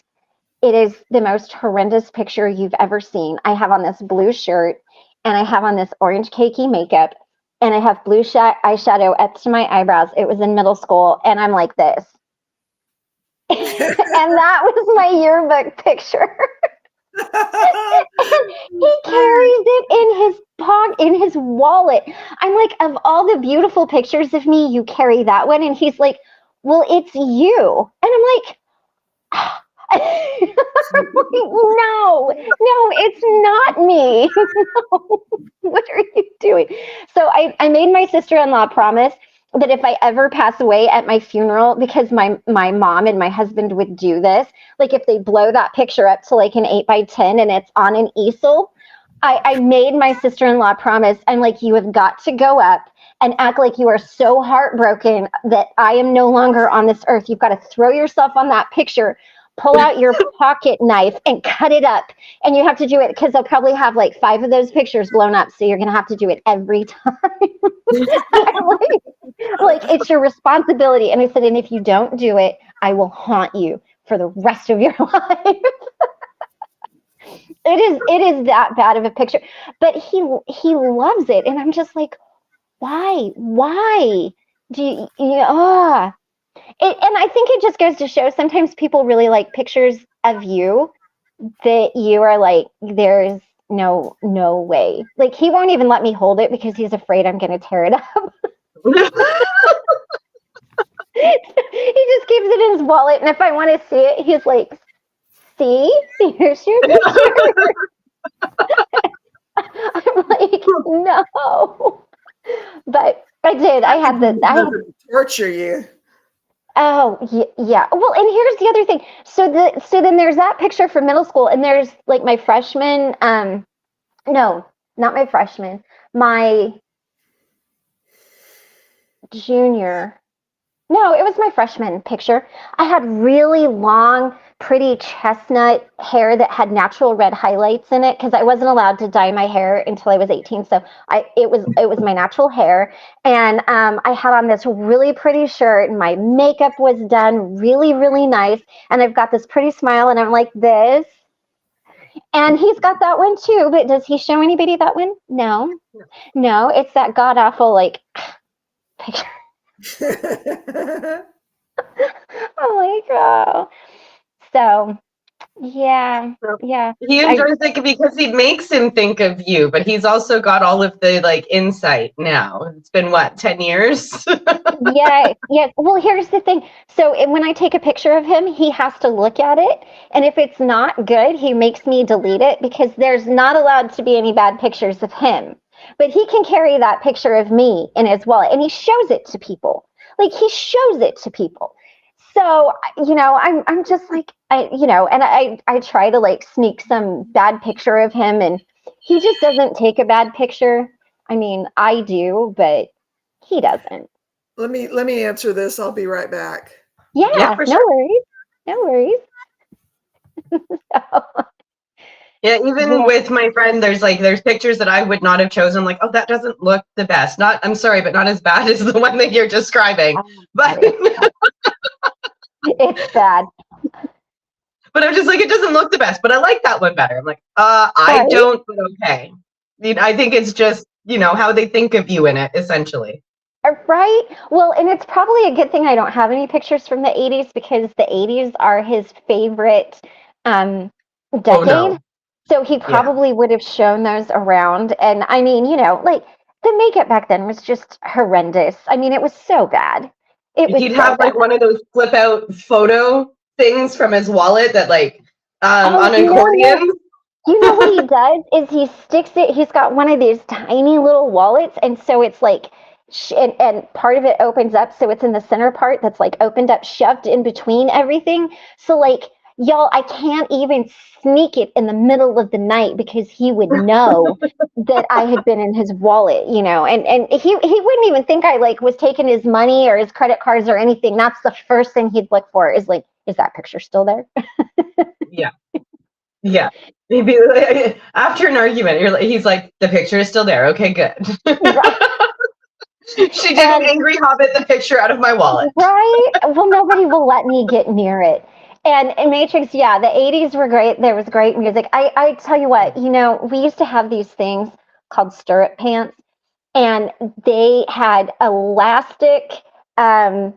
A: it is the most horrendous picture you've ever seen. I have on this blue shirt, and I have on this orange cakey makeup, and I have blue eyeshadow up to my eyebrows. It was in middle school, and I'm like this. And that was my yearbook picture. He carries it in his pocket, in his wallet. I'm like, of all the beautiful pictures of me, you carry that one? And he's like, well, it's you. And I'm like, no, it's not me. No. What are you doing? So I made my sister-in-law promise that if I ever pass away at my funeral, because my mom and my husband would do this, like if they blow that picture up to like an 8x10 and it's on an easel, I made my sister-in-law promise, I'm like, you have got to go up and act like you are so heartbroken that I am no longer on this earth. You've got to throw yourself on that picture, pull out your pocket knife and cut it up. And you have to do it because they'll probably have like 5 of those pictures blown up. So you're going to have to do it every time. like it's your responsibility. And I said, and if you don't do it, I will haunt you for the rest of your life. It is that bad of a picture, but he loves it, and I'm just like, why do and I think it just goes to show sometimes people really like pictures of you that you are like, there's no way. Like, he won't even let me hold it because he's afraid I'm going to tear it up. He just keeps it in his wallet, and if I want to see it, he's like, see, here's your picture. I'm like, no. But I did. I had
D: torture you.
A: Oh, yeah. Well, and here's the other thing. So then there's that picture from middle school, and there's like my freshman, no, not my freshman, my junior. No, it was my freshman picture. I had really long, pretty chestnut hair that had natural red highlights in it because I wasn't allowed to dye my hair until I was 18. So it was my natural hair, and I had on this really pretty shirt, and my makeup was done really, really nice, and I've got this pretty smile, and I'm like this. And he's got that one too, but does he show anybody that one? No, it's that god awful like picture. I'm like, oh. So yeah.
C: He enjoys it because he makes him think of you, but he's also got all of the like insight now. It's been what, 10 years?
A: Yeah. Well, here's the thing. So when I take a picture of him, he has to look at it, and if it's not good, he makes me delete it because there's not allowed to be any bad pictures of him. But he can carry that picture of me in his wallet, and he shows it to people. Like, he shows it to people. So, I'm just like, I try to like sneak some bad picture of him, and he just doesn't take a bad picture. I mean, I do, but he doesn't.
D: Let me answer this. I'll be right back.
A: Yeah, no worries. No worries.
C: Yeah, even with my friend, there's pictures that I would not have chosen. I'm like, oh, that doesn't look the best. I'm sorry, but not as bad as the one that you're describing. But
A: it's bad.
C: But I'm just like, it doesn't look the best, but I like that one better. I'm like, I don't, but okay. I think it's just, how they think of you in it, essentially.
A: Right? Well, and it's probably a good thing I don't have any pictures from the 80s because the 80s are his favorite decade. Oh, no. So he probably would have shown those around. And I mean, like the makeup back then was just horrendous. I mean, it was so bad.
C: He'd have like one of those flip out photo things from his wallet that on an accordion.
A: You know what he does is he sticks it. He's got one of these tiny little wallets. And so it's like, and part of it opens up. So it's in the center part that's like opened up, shoved in between everything. So like, y'all, I can't even sneak it in the middle of the night because he would know that I had been in his wallet, and he wouldn't even think I like was taking his money or his credit cards or anything. That's the first thing he'd look for is like, is that picture still there?
C: Yeah. Maybe after an argument, he's like, the picture is still there. Okay, good. Right. She didn't angry hobbit the picture out of my wallet.
A: Right? Well, nobody will let me get near it. And Matrix, the 80s were great. There was great music. I tell you what, we used to have these things called stirrup pants, and they had elastic that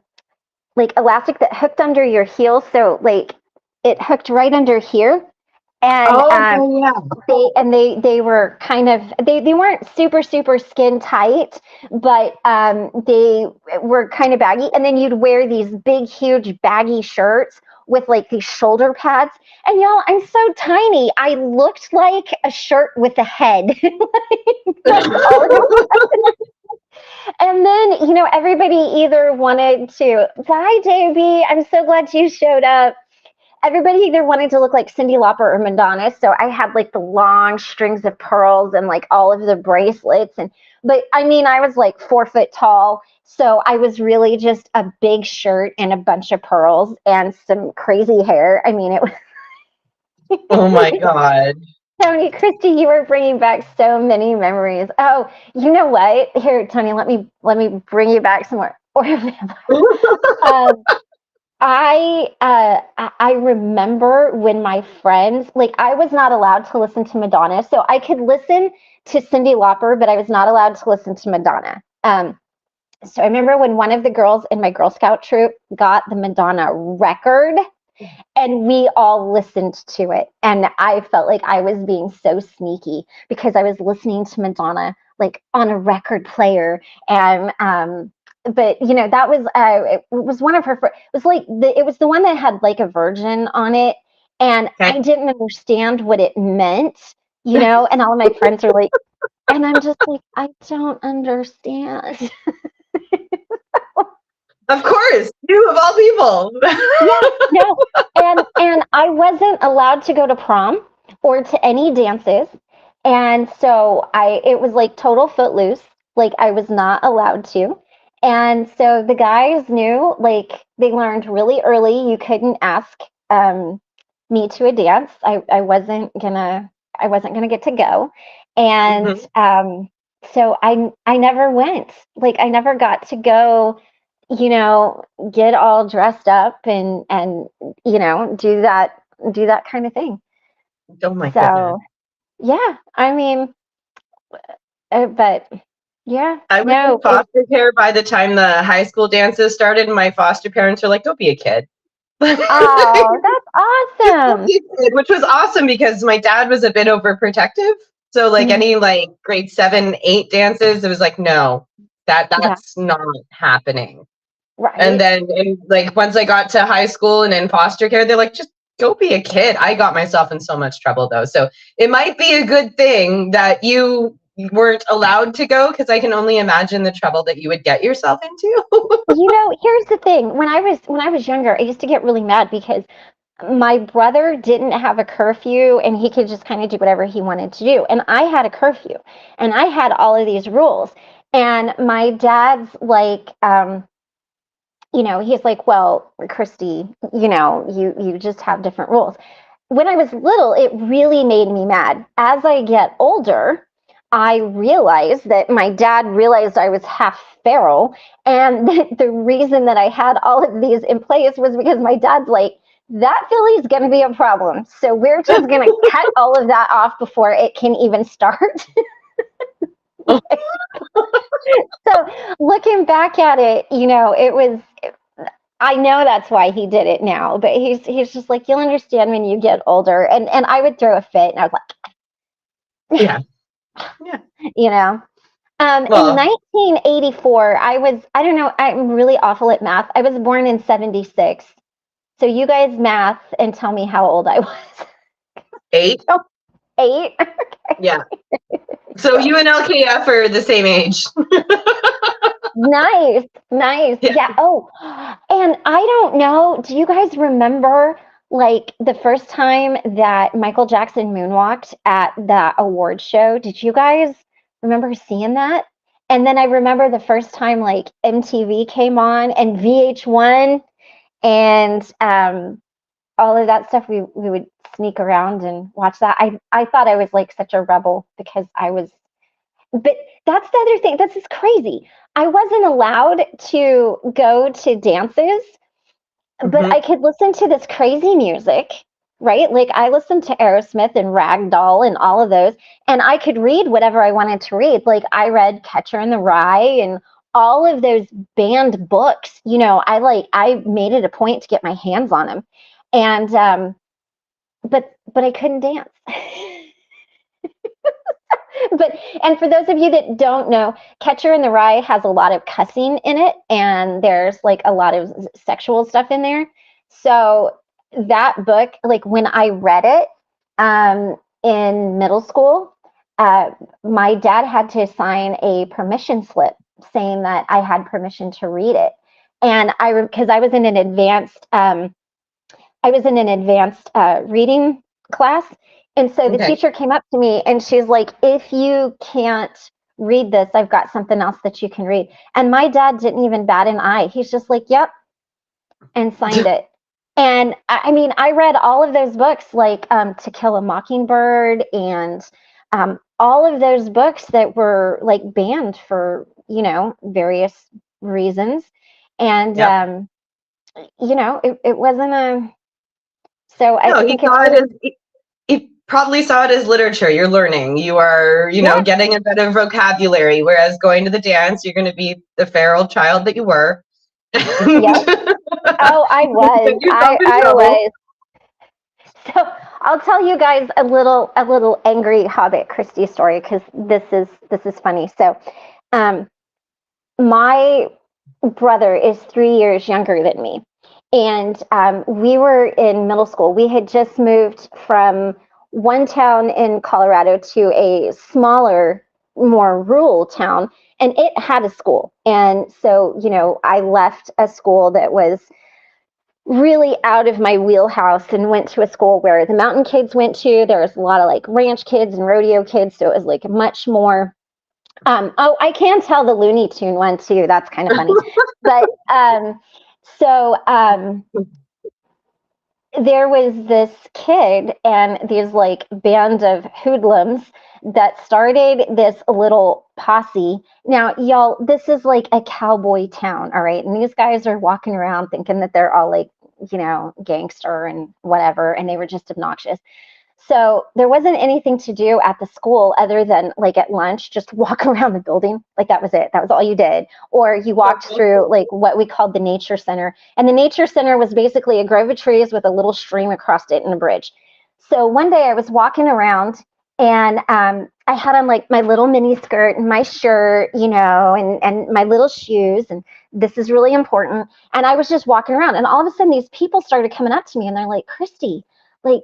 A: hooked under your heel. So like it hooked right under here. And they were kind of they weren't super skin tight, but they were kind of baggy. And then you'd wear these big, huge, baggy shirts with like these shoulder pads. And y'all, I'm so tiny. I looked like a shirt with a head. And then, everybody either wanted to, hi, JB, I'm so glad you showed up. Everybody either wanted to look like Cyndi Lauper or Madonna. So I had like the long strings of pearls and like all of the bracelets. But I mean, I was like 4 foot tall. So I was really just a big shirt and a bunch of pearls and some crazy hair. I mean, it was.
C: Oh my God.
A: Tony, Christie, you were bringing back so many memories. Oh, you know what? Here, Tony, let me bring you back some more. I remember when my friends, like, I was not allowed to listen to Madonna, so I could listen to Cyndi Lauper, but I was not allowed to listen to Madonna. So I remember when one of the girls in my Girl Scout troop got the Madonna record, and we all listened to it, and I felt like I was being so sneaky because I was listening to Madonna like on a record player. And but that was it was one of her it was like it was the one that had like a virgin on it, and
C: Okay.
A: I didn't understand what it meant, and all of my friends are like, and I'm just like, I don't understand.
C: Of course, you of all people.
A: Yeah, no, and I wasn't allowed to go to prom or to any dances, and so it was like total footloose. Like, I was not allowed to, and so the guys knew. Like, they learned really early you couldn't ask me to a dance. I wasn't gonna get to go, and
C: Mhm.
A: so I never went. Like, I never got to go, get all dressed up and do that kind of thing.
C: Oh my goodness.
A: So yeah, I mean, but yeah,
C: I was in
A: no,
C: foster care by the time the high school dances started, and my foster parents were like, "Don't be a kid."
A: oh, that's
C: Don't
A: awesome.
C: be a kid, which was awesome because my dad was a bit overprotective. So like
A: Mhm.
C: any like grade 7, 8 dances, it was like, no,
A: Yeah,
C: that's not happening. And
A: right.
C: then like once I got to high school and in foster care, they're like, just go be a kid. I got myself in so much trouble though. So it might be a good thing that you weren't allowed to go, because I can only imagine the trouble that you would get yourself into.
A: Here's the thing. When I was younger, I used to get really mad because my brother didn't have a curfew and he could just kind of do whatever he wanted to do. And I had a curfew and I had all of these rules. And my dad's like, he's like, well, Christy, you just have different rules. When I was little, it really made me mad. As I get older, I realized that my dad realized I was half feral, and that the reason that I had all of these in place was because my dad's like, that filly's going to be a problem. So we're just going to cut all of that off before it can even start. So looking back at it, it was. I know that's why he did it now, but he's just like, you'll understand when you get older, and I would throw a fit, and I was like,
C: Yeah. Yeah.
A: you know. In
C: Well,
A: 1984, I don't know, I'm really awful at math. I was born in 76. So you guys math and tell me how old I was.
C: 8.
A: Oh, 8.
C: Yeah. So you and LKF are the same age.
A: Nice, nice.
C: Yeah.
A: Yeah. Oh, and I don't know. Do you guys remember like the first time that Michael Jackson moonwalked at the award show? Did you guys remember seeing that? And then I remember the first time like MTV came on and VH1 and all of that stuff. We would sneak around and watch that. I thought I was like such a rebel because I was, but that's the other thing. This is crazy. I wasn't allowed to go to dances, but
C: Mhm.
A: I could listen to this crazy music, right? Like, I listened to Aerosmith and Ragdoll and all of those, and I could read whatever I wanted to read. Like, I read Catcher in the Rye and all of those banned books. I made it a point to get my hands on them, and but I couldn't dance. And for those of you that don't know, Catcher in the Rye has a lot of cussing in it, and there's like a lot of sexual stuff in there. So that book, like when I read it in middle school, uh, my dad had to sign a permission slip saying that I had permission to read it. And because I was in an advanced reading class. And so the
C: Okay.
A: teacher came up to me and she's like, if you can't read this, I've got something else that you can read. And my dad didn't even bat an eye. He's just like, yep, and signed it. And I mean, I read all of those books, like To Kill a Mockingbird, and all of those books that were like banned for, various reasons. And
C: Yep.
A: it wasn't a, so
C: No,
A: I
C: he
A: think it's
C: saw it
A: really,
C: as he probably saw it as literature. You're learning. You are,
A: yeah,
C: getting a bit of vocabulary. Whereas going to the dance, you're going to be the feral child that you were.
A: yep.
C: And
A: Oh, I
C: get
A: was.
C: yourself
A: I
C: in
A: I
C: trouble.
A: was. So I'll tell you guys a little angry Hobbit Christie story because this is funny. So, um, my brother is 3 years younger than me, and we were in middle school. We had just moved from one town in Colorado to a smaller, more rural town, and it had a school. And so, I left a school that was really out of my wheelhouse and went to a school where the mountain kids went to. There was a lot of like ranch kids and rodeo kids, so it was like much more. Oh, I can tell the Looney Tune one too. That's kind of funny. But so there was this kid and these like band of hoodlums that started this little posse. Now, y'all, this is like a cowboy town, all right? And these guys are walking around thinking that they're all like, gangster and whatever, and they were just obnoxious. So there wasn't anything to do at the school other than like at lunch, just walk around the building. Like that was it. That was all you did. Or you walked through like what we called the nature center. And the nature center was basically a grove of trees with a little stream across it and a bridge. So one day I was walking around and I had on like my little mini skirt and my shirt, and my little shoes. And this is really important. And I was just walking around. And all of a sudden these people started coming up to me and they're like, Christy, like,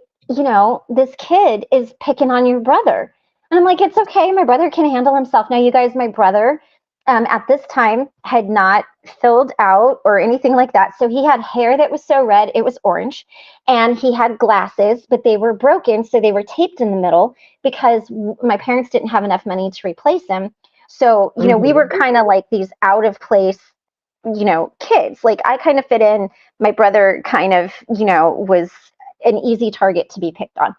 A: this kid is picking on your brother. And I'm like, it's okay. My brother can handle himself. Now, you guys, my brother at this time had not filled out or anything like that. So he had hair that was so red, it was orange. And he had glasses, but they were broken. So they were taped in the middle because my parents didn't have enough money to replace them. So, we were kind of like these out of place, kids. Like I kind of fit in. My brother kind of, was an easy target to be picked on.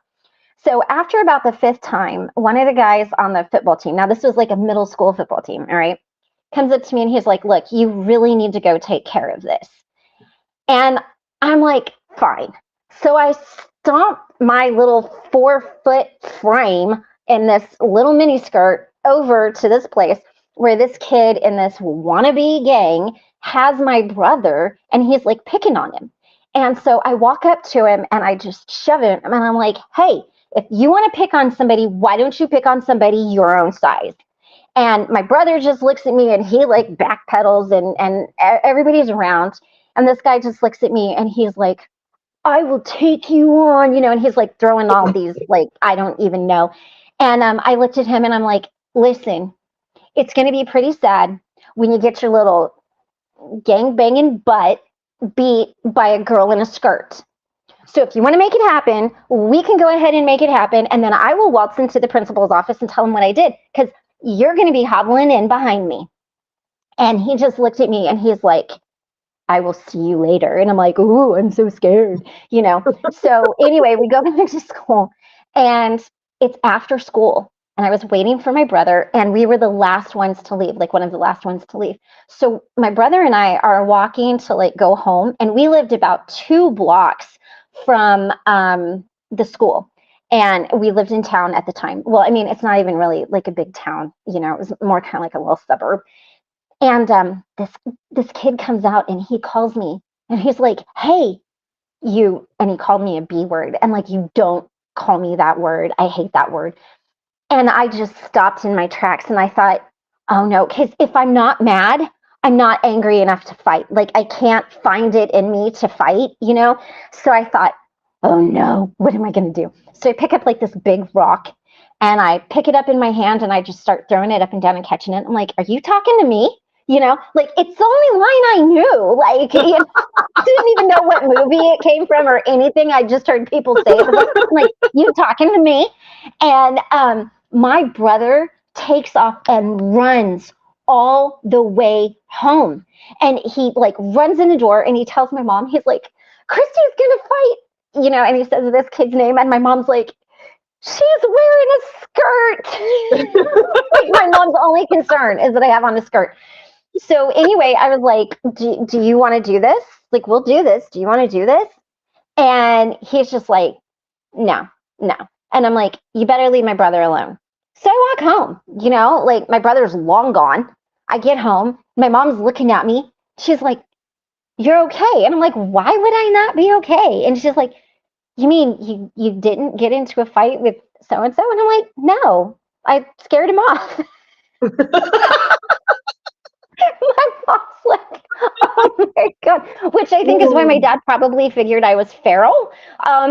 A: So after about the fifth time, one of the guys on the football team, now this was like a middle school football team, all right, comes up to me and he's like, look, you really need to go take care of this. And I'm like, fine. So I stomp my little 4-foot frame in this little mini skirt over to this place where this kid in this wannabe gang has my brother and he's like picking on him. And so I walk up to him and I just shove him and I'm like, hey, if you want to pick on somebody, why don't you pick on somebody your own size? And my brother just looks at me and he like backpedals and everybody's around. And this guy just looks at me and he's like, I will take you on, and he's like throwing all these, like, I don't even know. And I looked at him and I'm like, listen, it's going to be pretty sad when you get your little gang banging butt beat by a girl in a skirt. So if you want to make it happen, we can go ahead and make it happen. And then I will waltz into the principal's office and tell him what I did because you're going to be hobbling in behind me. And he just looked at me and he's like, I will see you later. And I'm like, ooh, I'm so scared, So anyway, we go back to school and it's after school. And I was waiting for my brother and we were the last ones to leave, like one of the last ones to leave. So my brother and I are walking to like go home and we lived about 2 blocks from the school. And we lived in town at the time. Well, I mean, it's not even really like a big town, it was more kind of like a little suburb. And this kid comes out and he calls me and he's like, hey, you, and he called me a B word. And like, you don't call me that word. I hate that word. And I just stopped in my tracks and I thought, oh no, because if I'm not mad, I'm not angry enough to fight. Like I can't find it in me to fight, So I thought, oh no, what am I going to do? So I pick up like this big rock and I pick it up in my hand and I just start throwing it up and down and catching it. I'm like, are you talking to me? Like it's the only line I knew. Like, I didn't even know what movie it came from or anything. I just heard people say it. I'm like, you talking to me? And my brother takes off and runs all the way home. And he like runs in the door and he tells my mom, he's like, Christy's gonna fight, and he says this kid's name. And my mom's like, she's wearing a skirt. Like my mom's only concern is that I have on a skirt. So anyway, I was like, do you want to do this? Like, we'll do this. Do you want to do this? And he's just like, no, no. And I'm like, you better leave my brother alone. So I walk home, like my brother's long gone. I get home. My mom's looking at me. She's like, you're okay. And I'm like, why would I not be okay? And she's like, you mean you didn't get into a fight with so-and-so? And I'm like, no, I scared him off. My mom's like, oh my God, which I think is why my dad probably figured I was feral,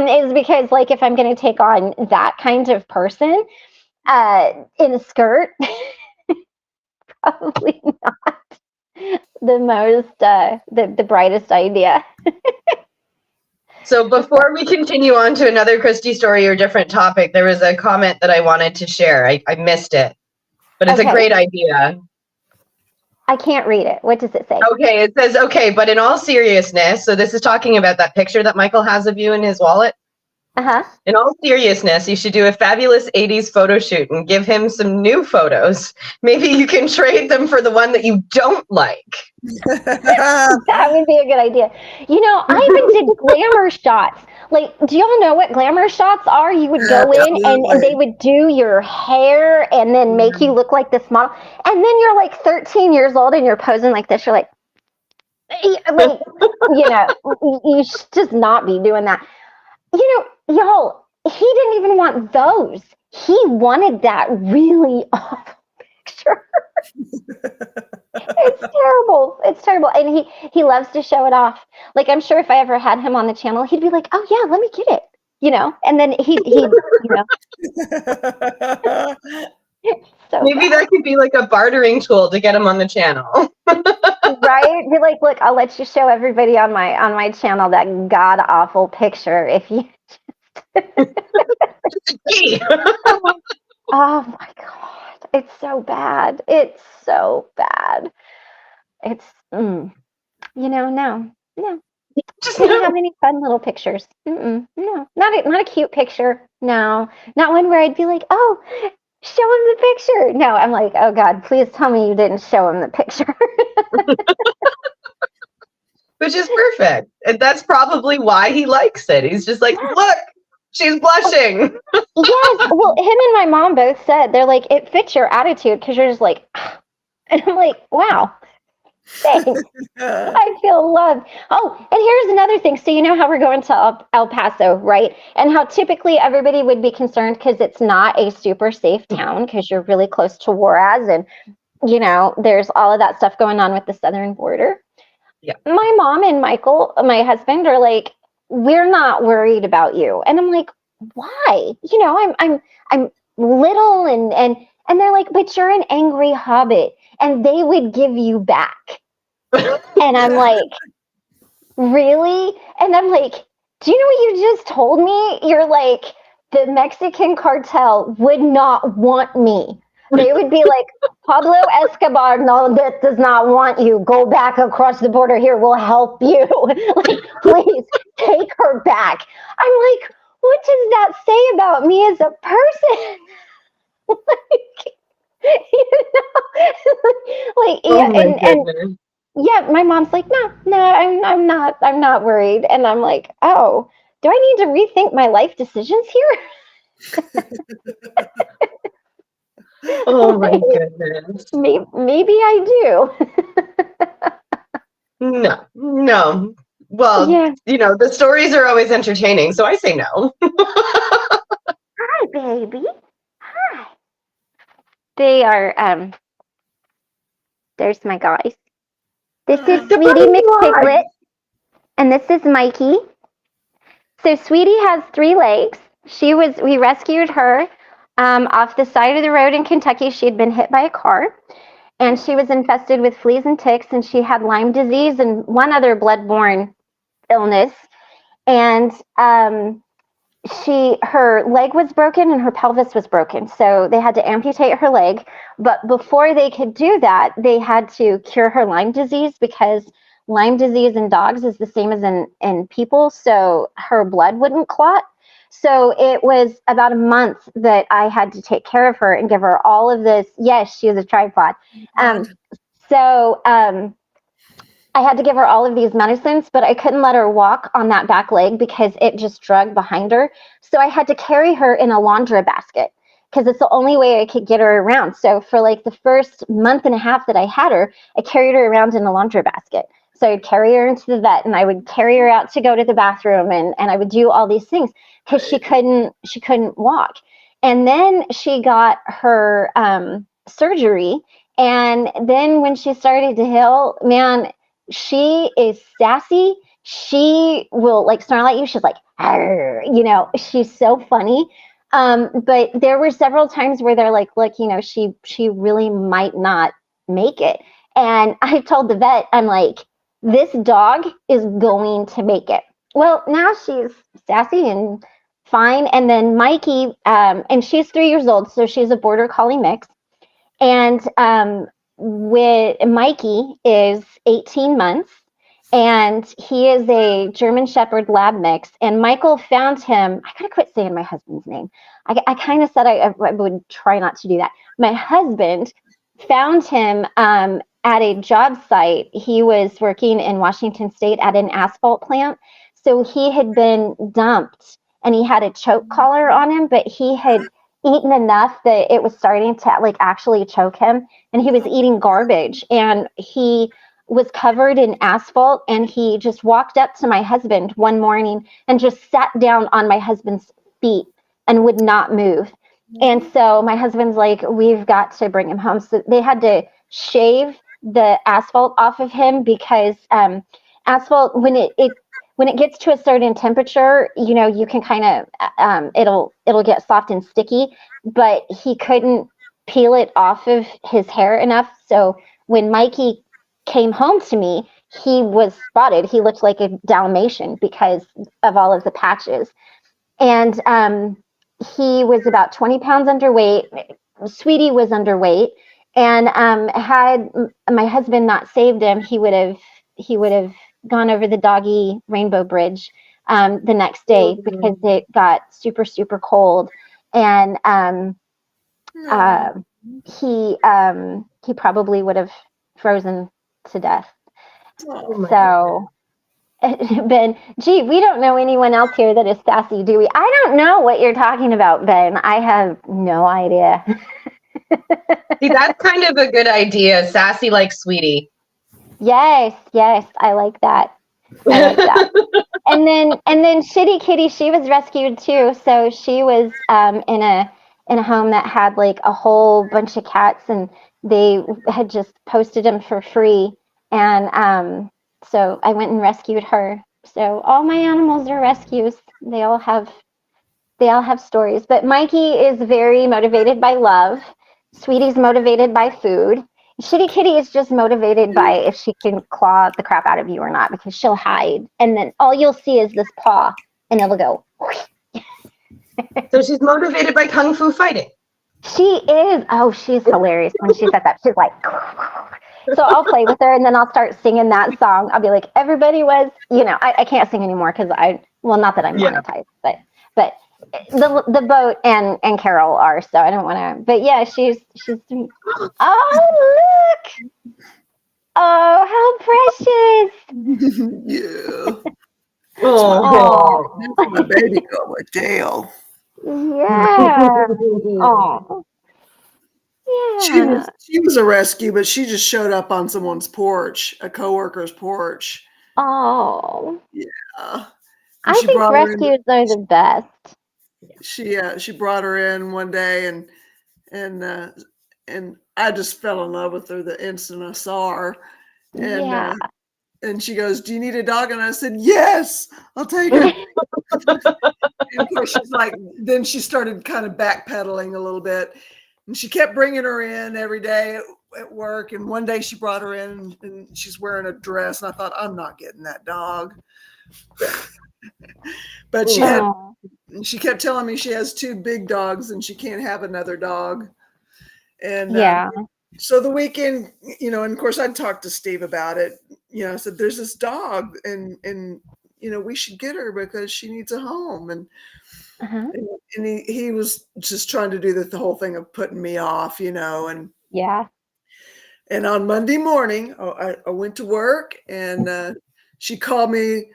A: is because like, if I'm going to take on that kind of person in a skirt, probably not the most, the brightest idea.
C: So before we continue on to another Christie story or different topic, there was a comment that I wanted to share. I missed it, but it's a great idea.
A: I can't read it. What does it say?
C: Okay, it says, okay, but in all seriousness, so this is talking about that picture that Michael has of you in his wallet.
A: Uh-huh.
C: In all seriousness, you should do a fabulous 80s photo shoot and give him some new photos. Maybe you can trade them for the one that you don't like.
A: That would be a good idea. I even did glamour shots. Like, do y'all know what glamour shots are? You would go in and they would do your hair and then make you look like this model. And then you're like 13 years old and you're posing like this. You're like you should just not be doing that. Y'all, he didn't even want those. He wanted that really awful picture. It's terrible. It's terrible. And he loves to show it off. Like, I'm sure if I ever had him on the channel, he'd be like, oh yeah, let me get it. And then he so
C: maybe that could be like a bartering tool to get him on the channel.
A: Right? Be like, look, I'll let you show everybody on my channel that god awful picture if you Oh my God. It's so bad. It's so bad. It's no.
C: Just
A: Didn't have any fun little pictures. No, not a cute picture. No, not one where I'd be like, oh, show him the picture. No, I'm like, oh God, please tell me you didn't show him the picture.
C: Which is perfect. And that's probably why he likes it. He's just like, look, she's blushing.
A: Yes. Well, him and my mom both said, they're like, it fits your attitude because you're just like, and I'm like, wow. Thanks. I feel loved. Oh, and here's another thing. So you know how we're going to El Paso, right? And how typically everybody would be concerned because it's not a super safe town because you're really close to Juarez and, there's all of that stuff going on with the southern border.
C: Yeah.
A: My mom and Michael, my husband, are like, we're not worried about you. And I'm like, why? I'm little and they're like, but you're an angry hobbit and they would give you back. And I'm like, really? And I'm like, do you know what you just told me? You're like, the Mexican cartel would not want me. They would be like, Pablo Escobar, no, that does not want you. Go back across the border here. We'll help you. Like, please take her back. I'm like, what does that say about me as a person? And yeah, my mom's like, no, I'm not worried. And I'm like, oh, do I need to rethink my life decisions here?
C: Oh my goodness.
A: Maybe I
C: do. No. Well,
A: yeah.
C: The stories are always entertaining, so I say no.
A: Hi, baby. Hi. They are, there's my guys. This is Sweetie McPiglet, and this is Mikey. So Sweetie has 3 legs. We rescued her off the side of the road in Kentucky. She had been hit by a car, and she was infested with fleas and ticks, and she had Lyme disease and one other bloodborne illness. And her leg was broken and her pelvis was broken, so they had to amputate her leg. But before they could do that, they had to cure her Lyme disease because Lyme disease in dogs is the same as in people, so her blood wouldn't clot. So it was about a month that I had to take care of her and give her all of this. Yes, she was a tripod. So I had to give her all of these medicines, but I couldn't let her walk on that back leg because it just dragged behind her. So I had to carry her in a laundry basket because it's the only way I could get her around. So for like the first month and a half that I had her, I carried her around in a laundry basket. So I'd carry her into the vet and I would carry her out to go to the bathroom and I would do all these things because she couldn't walk. And then she got her surgery. And then when she started to heal, man, she is sassy. She will like snarl at you. She's like, she's so funny. But there were several times where they're like, look, she really might not make it. And I told the vet, I'm like, this dog is going to make it. Well, now she's sassy and fine. And then Mikey, and she's 3 years old, so she's a border collie mix. And with Mikey is 18 months, and he is a German Shepherd Lab mix. And Michael found him. I gotta quit saying my husband's name. I kind of said I would try not to do that. My husband found him at a job site. He was working in Washington State at an asphalt plant. So he had been dumped and he had a choke collar on him, but he had eaten enough that it was starting to like actually choke him. And he was eating garbage and he was covered in asphalt. And he just walked up to my husband one morning and just sat down on my husband's feet and would not move. And so my husband's like, we've got to bring him home. So they had to shave the asphalt off of him because asphalt, when it gets to a certain temperature, you can kind of, it'll get soft and sticky, but he couldn't peel it off of his hair enough. So when Mikey came home to me, he was spotted. He looked like a Dalmatian because of all of the patches. And he was about 20 pounds underweight. Sweetie was underweight. And had my husband not saved him, he would have gone over the doggy rainbow bridge the next day because it got super, super cold. And he probably would have frozen to death. So Ben, gee, we don't know anyone else here that is sassy, do we? I don't know what you're talking about, Ben. I have no idea.
C: See, that's kind of a good idea. Sassy like Sweetie.
A: Yes, I like that. And then Shitty Kitty, she was rescued too. So she was in a home that had like a whole bunch of cats, and they had just posted them for free. And so I went and rescued her. So all my animals are rescues. They all have stories. But Mikey is very motivated by love. Sweetie's motivated by food. Shitty Kitty is just motivated by if she can claw the crap out of you or not, because she'll hide. And then all you'll see is this paw, and it'll go.
C: So she's motivated by Kung Fu fighting.
A: She is. Oh, she's hilarious when she said that. She's like, so I'll play with her and then I'll start singing that song. I'll be like, everybody was, I can't sing anymore because not that I'm monetized, but the boat and Carol are, so I don't want to, but yeah, she's, oh, look. Oh, how precious.
D: Yeah.
C: Oh,
D: my baby go with Dale.
A: Yeah. Oh. Yeah.
D: She was a rescue, but she just showed up on someone's porch, a coworker's porch.
A: Oh.
D: Yeah.
A: I think rescues are the best.
D: She brought her in one day and I just fell in love with her the instant I saw her. And and she goes, "Do you need a dog?" And I said, "Yes, I'll take her." And of course, she's like, then she started kind of backpedaling a little bit. And she kept bringing her in every day at work. And one day she brought her in and she's wearing a dress. And I thought, I'm not getting that dog. But she kept telling me she has 2 big dogs and she can't have another dog. And so the weekend, and of course I talked to Steve about it. I said, there's this dog and we should get her because she needs a home. And he was just trying to do the whole thing of putting me off, and And on Monday morning, I went to work, and she called me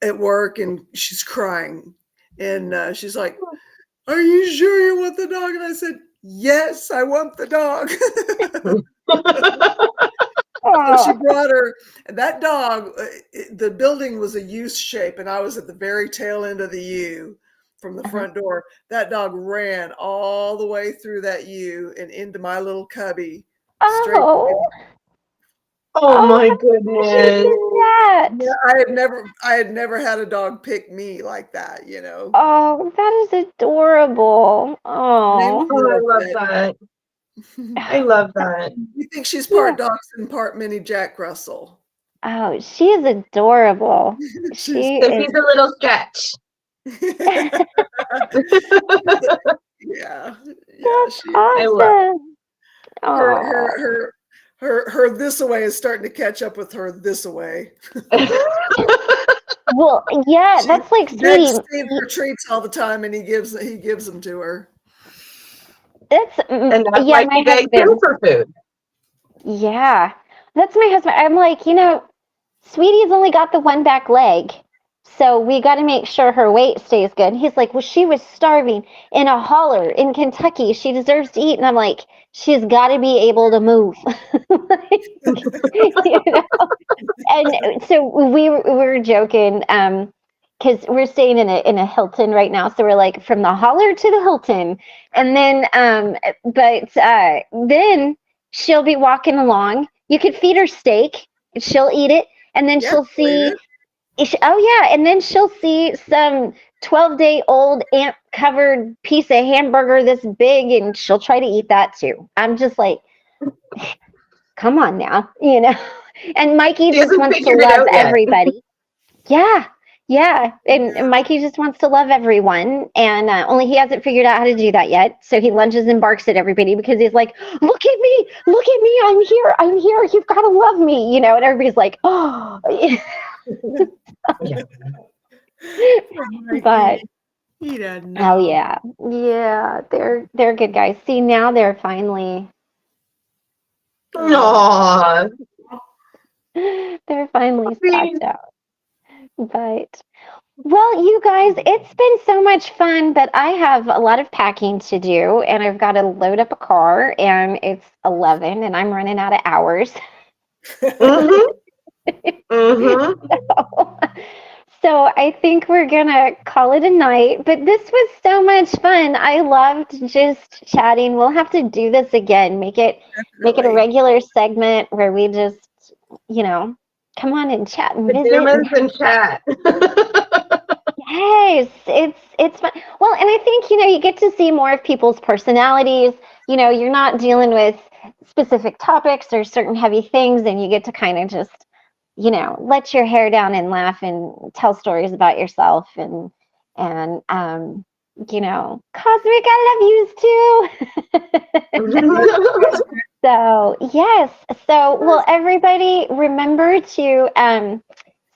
D: at work, and she's crying. And she's like, "Are you sure you want the dog?" And I said, "Yes, I want the dog." So she brought her, and that dog, the building was a U shape, and I was at the very tail end of the U from the front door. That dog ran all the way through that U and into my little cubby. Straight.
A: Oh,
C: Oh my
A: she
C: goodness.
A: did that.
D: Yeah, I had never had a dog pick me like that, you know.
A: Oh, that is adorable. Oh,
C: Oh, I love that. I love that.
D: You think she's part dachshund, part mini Jack Russell?
A: oh, she is adorable. She
C: Because
A: is.
C: he's a little stretch.
D: Yeah,
A: That's
D: she,
C: I love
A: awesome. Oh,
D: her this away is starting to catch up with her this away.
A: well, yeah, that's like
D: Begs
A: sweetie.
D: Steve for treats all the time, and he gives them to her.
A: That's
C: and that's
A: yeah,
C: why
A: my
C: she begs him
A: husband.
C: for food.
A: Yeah, that's my husband. I'm like, Sweetie's only got the one back leg, so we got to make sure her weight stays good. And he's like, well, she was starving in a holler in Kentucky. She deserves to eat. And I'm like, she's got to be able to move. And so we were joking, because we're staying in a Hilton right now. So we're like from the holler to the Hilton, and then then she'll be walking along. You could feed her steak, she'll eat it, and then
D: Yeah,
A: she'll see. Oh yeah, and then she'll see some 12-day-old ant-covered piece of hamburger this big, and she'll try to eat that too. I'm just like, come on now, And Mikey
C: She
A: just
C: hasn't
A: wants to
C: figured it
A: love
C: out yet.
A: everybody. Yeah, yeah. And Mikey just wants to love everyone, and only he hasn't figured out how to do that yet. So he lunges and barks at everybody because he's like, look at me, I'm here, you've got to love me, and everybody's like, oh. But
D: he doesn't know.
A: oh yeah, they're good guys. See, now they're finally
C: Aww.
A: stopped out. But well, you guys, it's been so much fun, but I have a lot of packing to do, and I've got to load up a car, and it's 11, and I'm running out of hours.
C: Mm-hmm. Mm-hmm.
A: So I think we're gonna call it a night, but this was so much fun. I loved just chatting. We'll have to do this again. Make it a regular segment where we just, come on and chat and visit.
C: Pajamas and chat.
A: Yes, it's fun. Well, and I think, you get to see more of people's personalities. You're not dealing with specific topics or certain heavy things, and you get to kind of just, let your hair down and laugh and tell stories about yourself and Cosmic, I love yous too. So yes. So will everybody remember to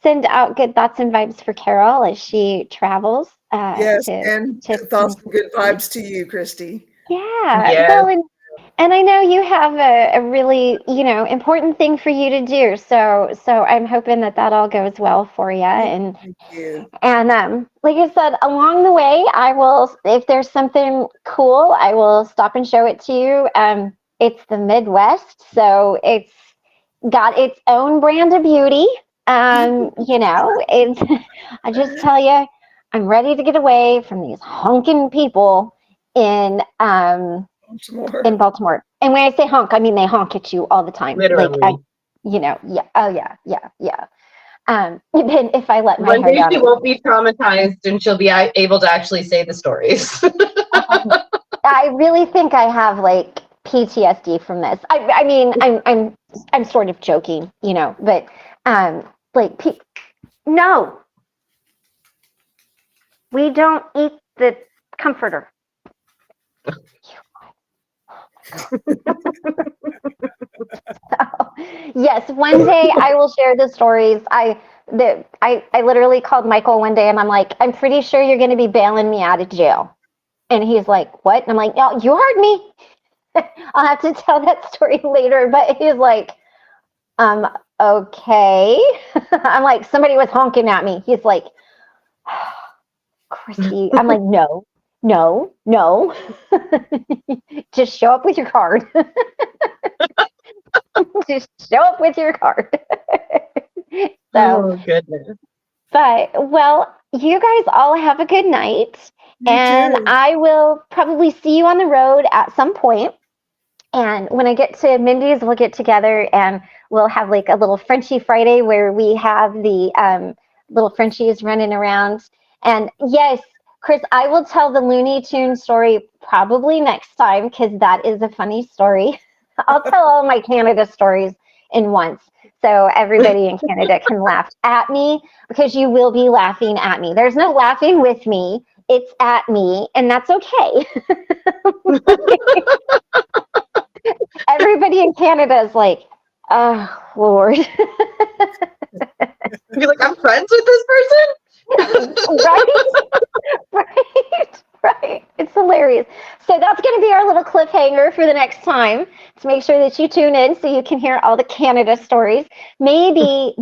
A: send out good thoughts and vibes for Carol as she travels.
D: Yes, and thoughts and good vibes to you, Christy.
A: Yeah.
C: Yes.
A: Well, and I know you have a really, important thing for you to do. So I'm hoping that all goes well for you. And
D: Thank you.
A: And like I said, along the way, I will, if there's something cool, I will stop and show it to you. It's the Midwest, so it's got its own brand of beauty. It's, I just tell you, I'm ready to get away from these honking people in Baltimore. And when I say honk, I mean they honk at you all the time.
C: Literally.
A: Like, yeah. Oh yeah. Then if I let my
C: One
A: hair
C: day
A: down,
C: she won't be traumatized and she'll be able to actually say the stories.
A: I really think I have like PTSD from this. I mean, I'm sort of joking, but no, we don't eat the comforter. So, yes, one day I will share the stories. I literally called Michael one day and I'm like, I'm pretty sure you're going to be bailing me out of jail. And he's like, what? And I'm like, no, you heard me. I'll have to tell that story later. But he's like, okay. I'm like, somebody was honking at me. He's like, Christie. I'm like, no. Just show up with your card. Just show up with your card.
C: Oh, goodness.
A: But, well, you guys all have a good night. And
D: too.
A: I will probably see you on the road at some point. And when I get to Mindy's, we'll get together and we'll have like a little Frenchie Friday where we have the little Frenchies running around. And yes, Chris, I will tell the Looney Tunes story probably next time because that is a funny story. I'll tell all my Canada stories in once. So everybody in Canada can laugh at me because you will be laughing at me. There's no laughing with me. It's at me, and that's okay. Everybody in Canada is like, oh, Lord.
C: Be like, I'm friends with this person?
A: Right. It's hilarious. So that's going to be our little cliffhanger for the next time to make sure that you tune in so you can hear all the Canada stories. Maybe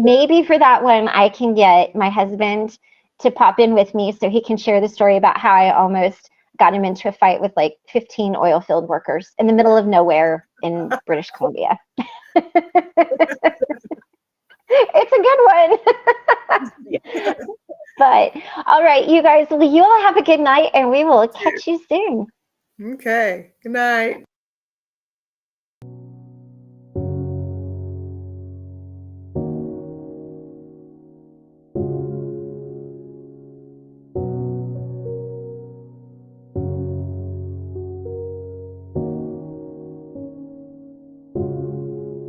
A: for that one, I can get my husband to pop in with me so he can share the story about how I almost got him into a fight with like 15 oil field workers in the middle of nowhere in British Columbia. It's a good one. But all right, you guys, you all have a good night and we will catch you soon.
D: Okay. Good night.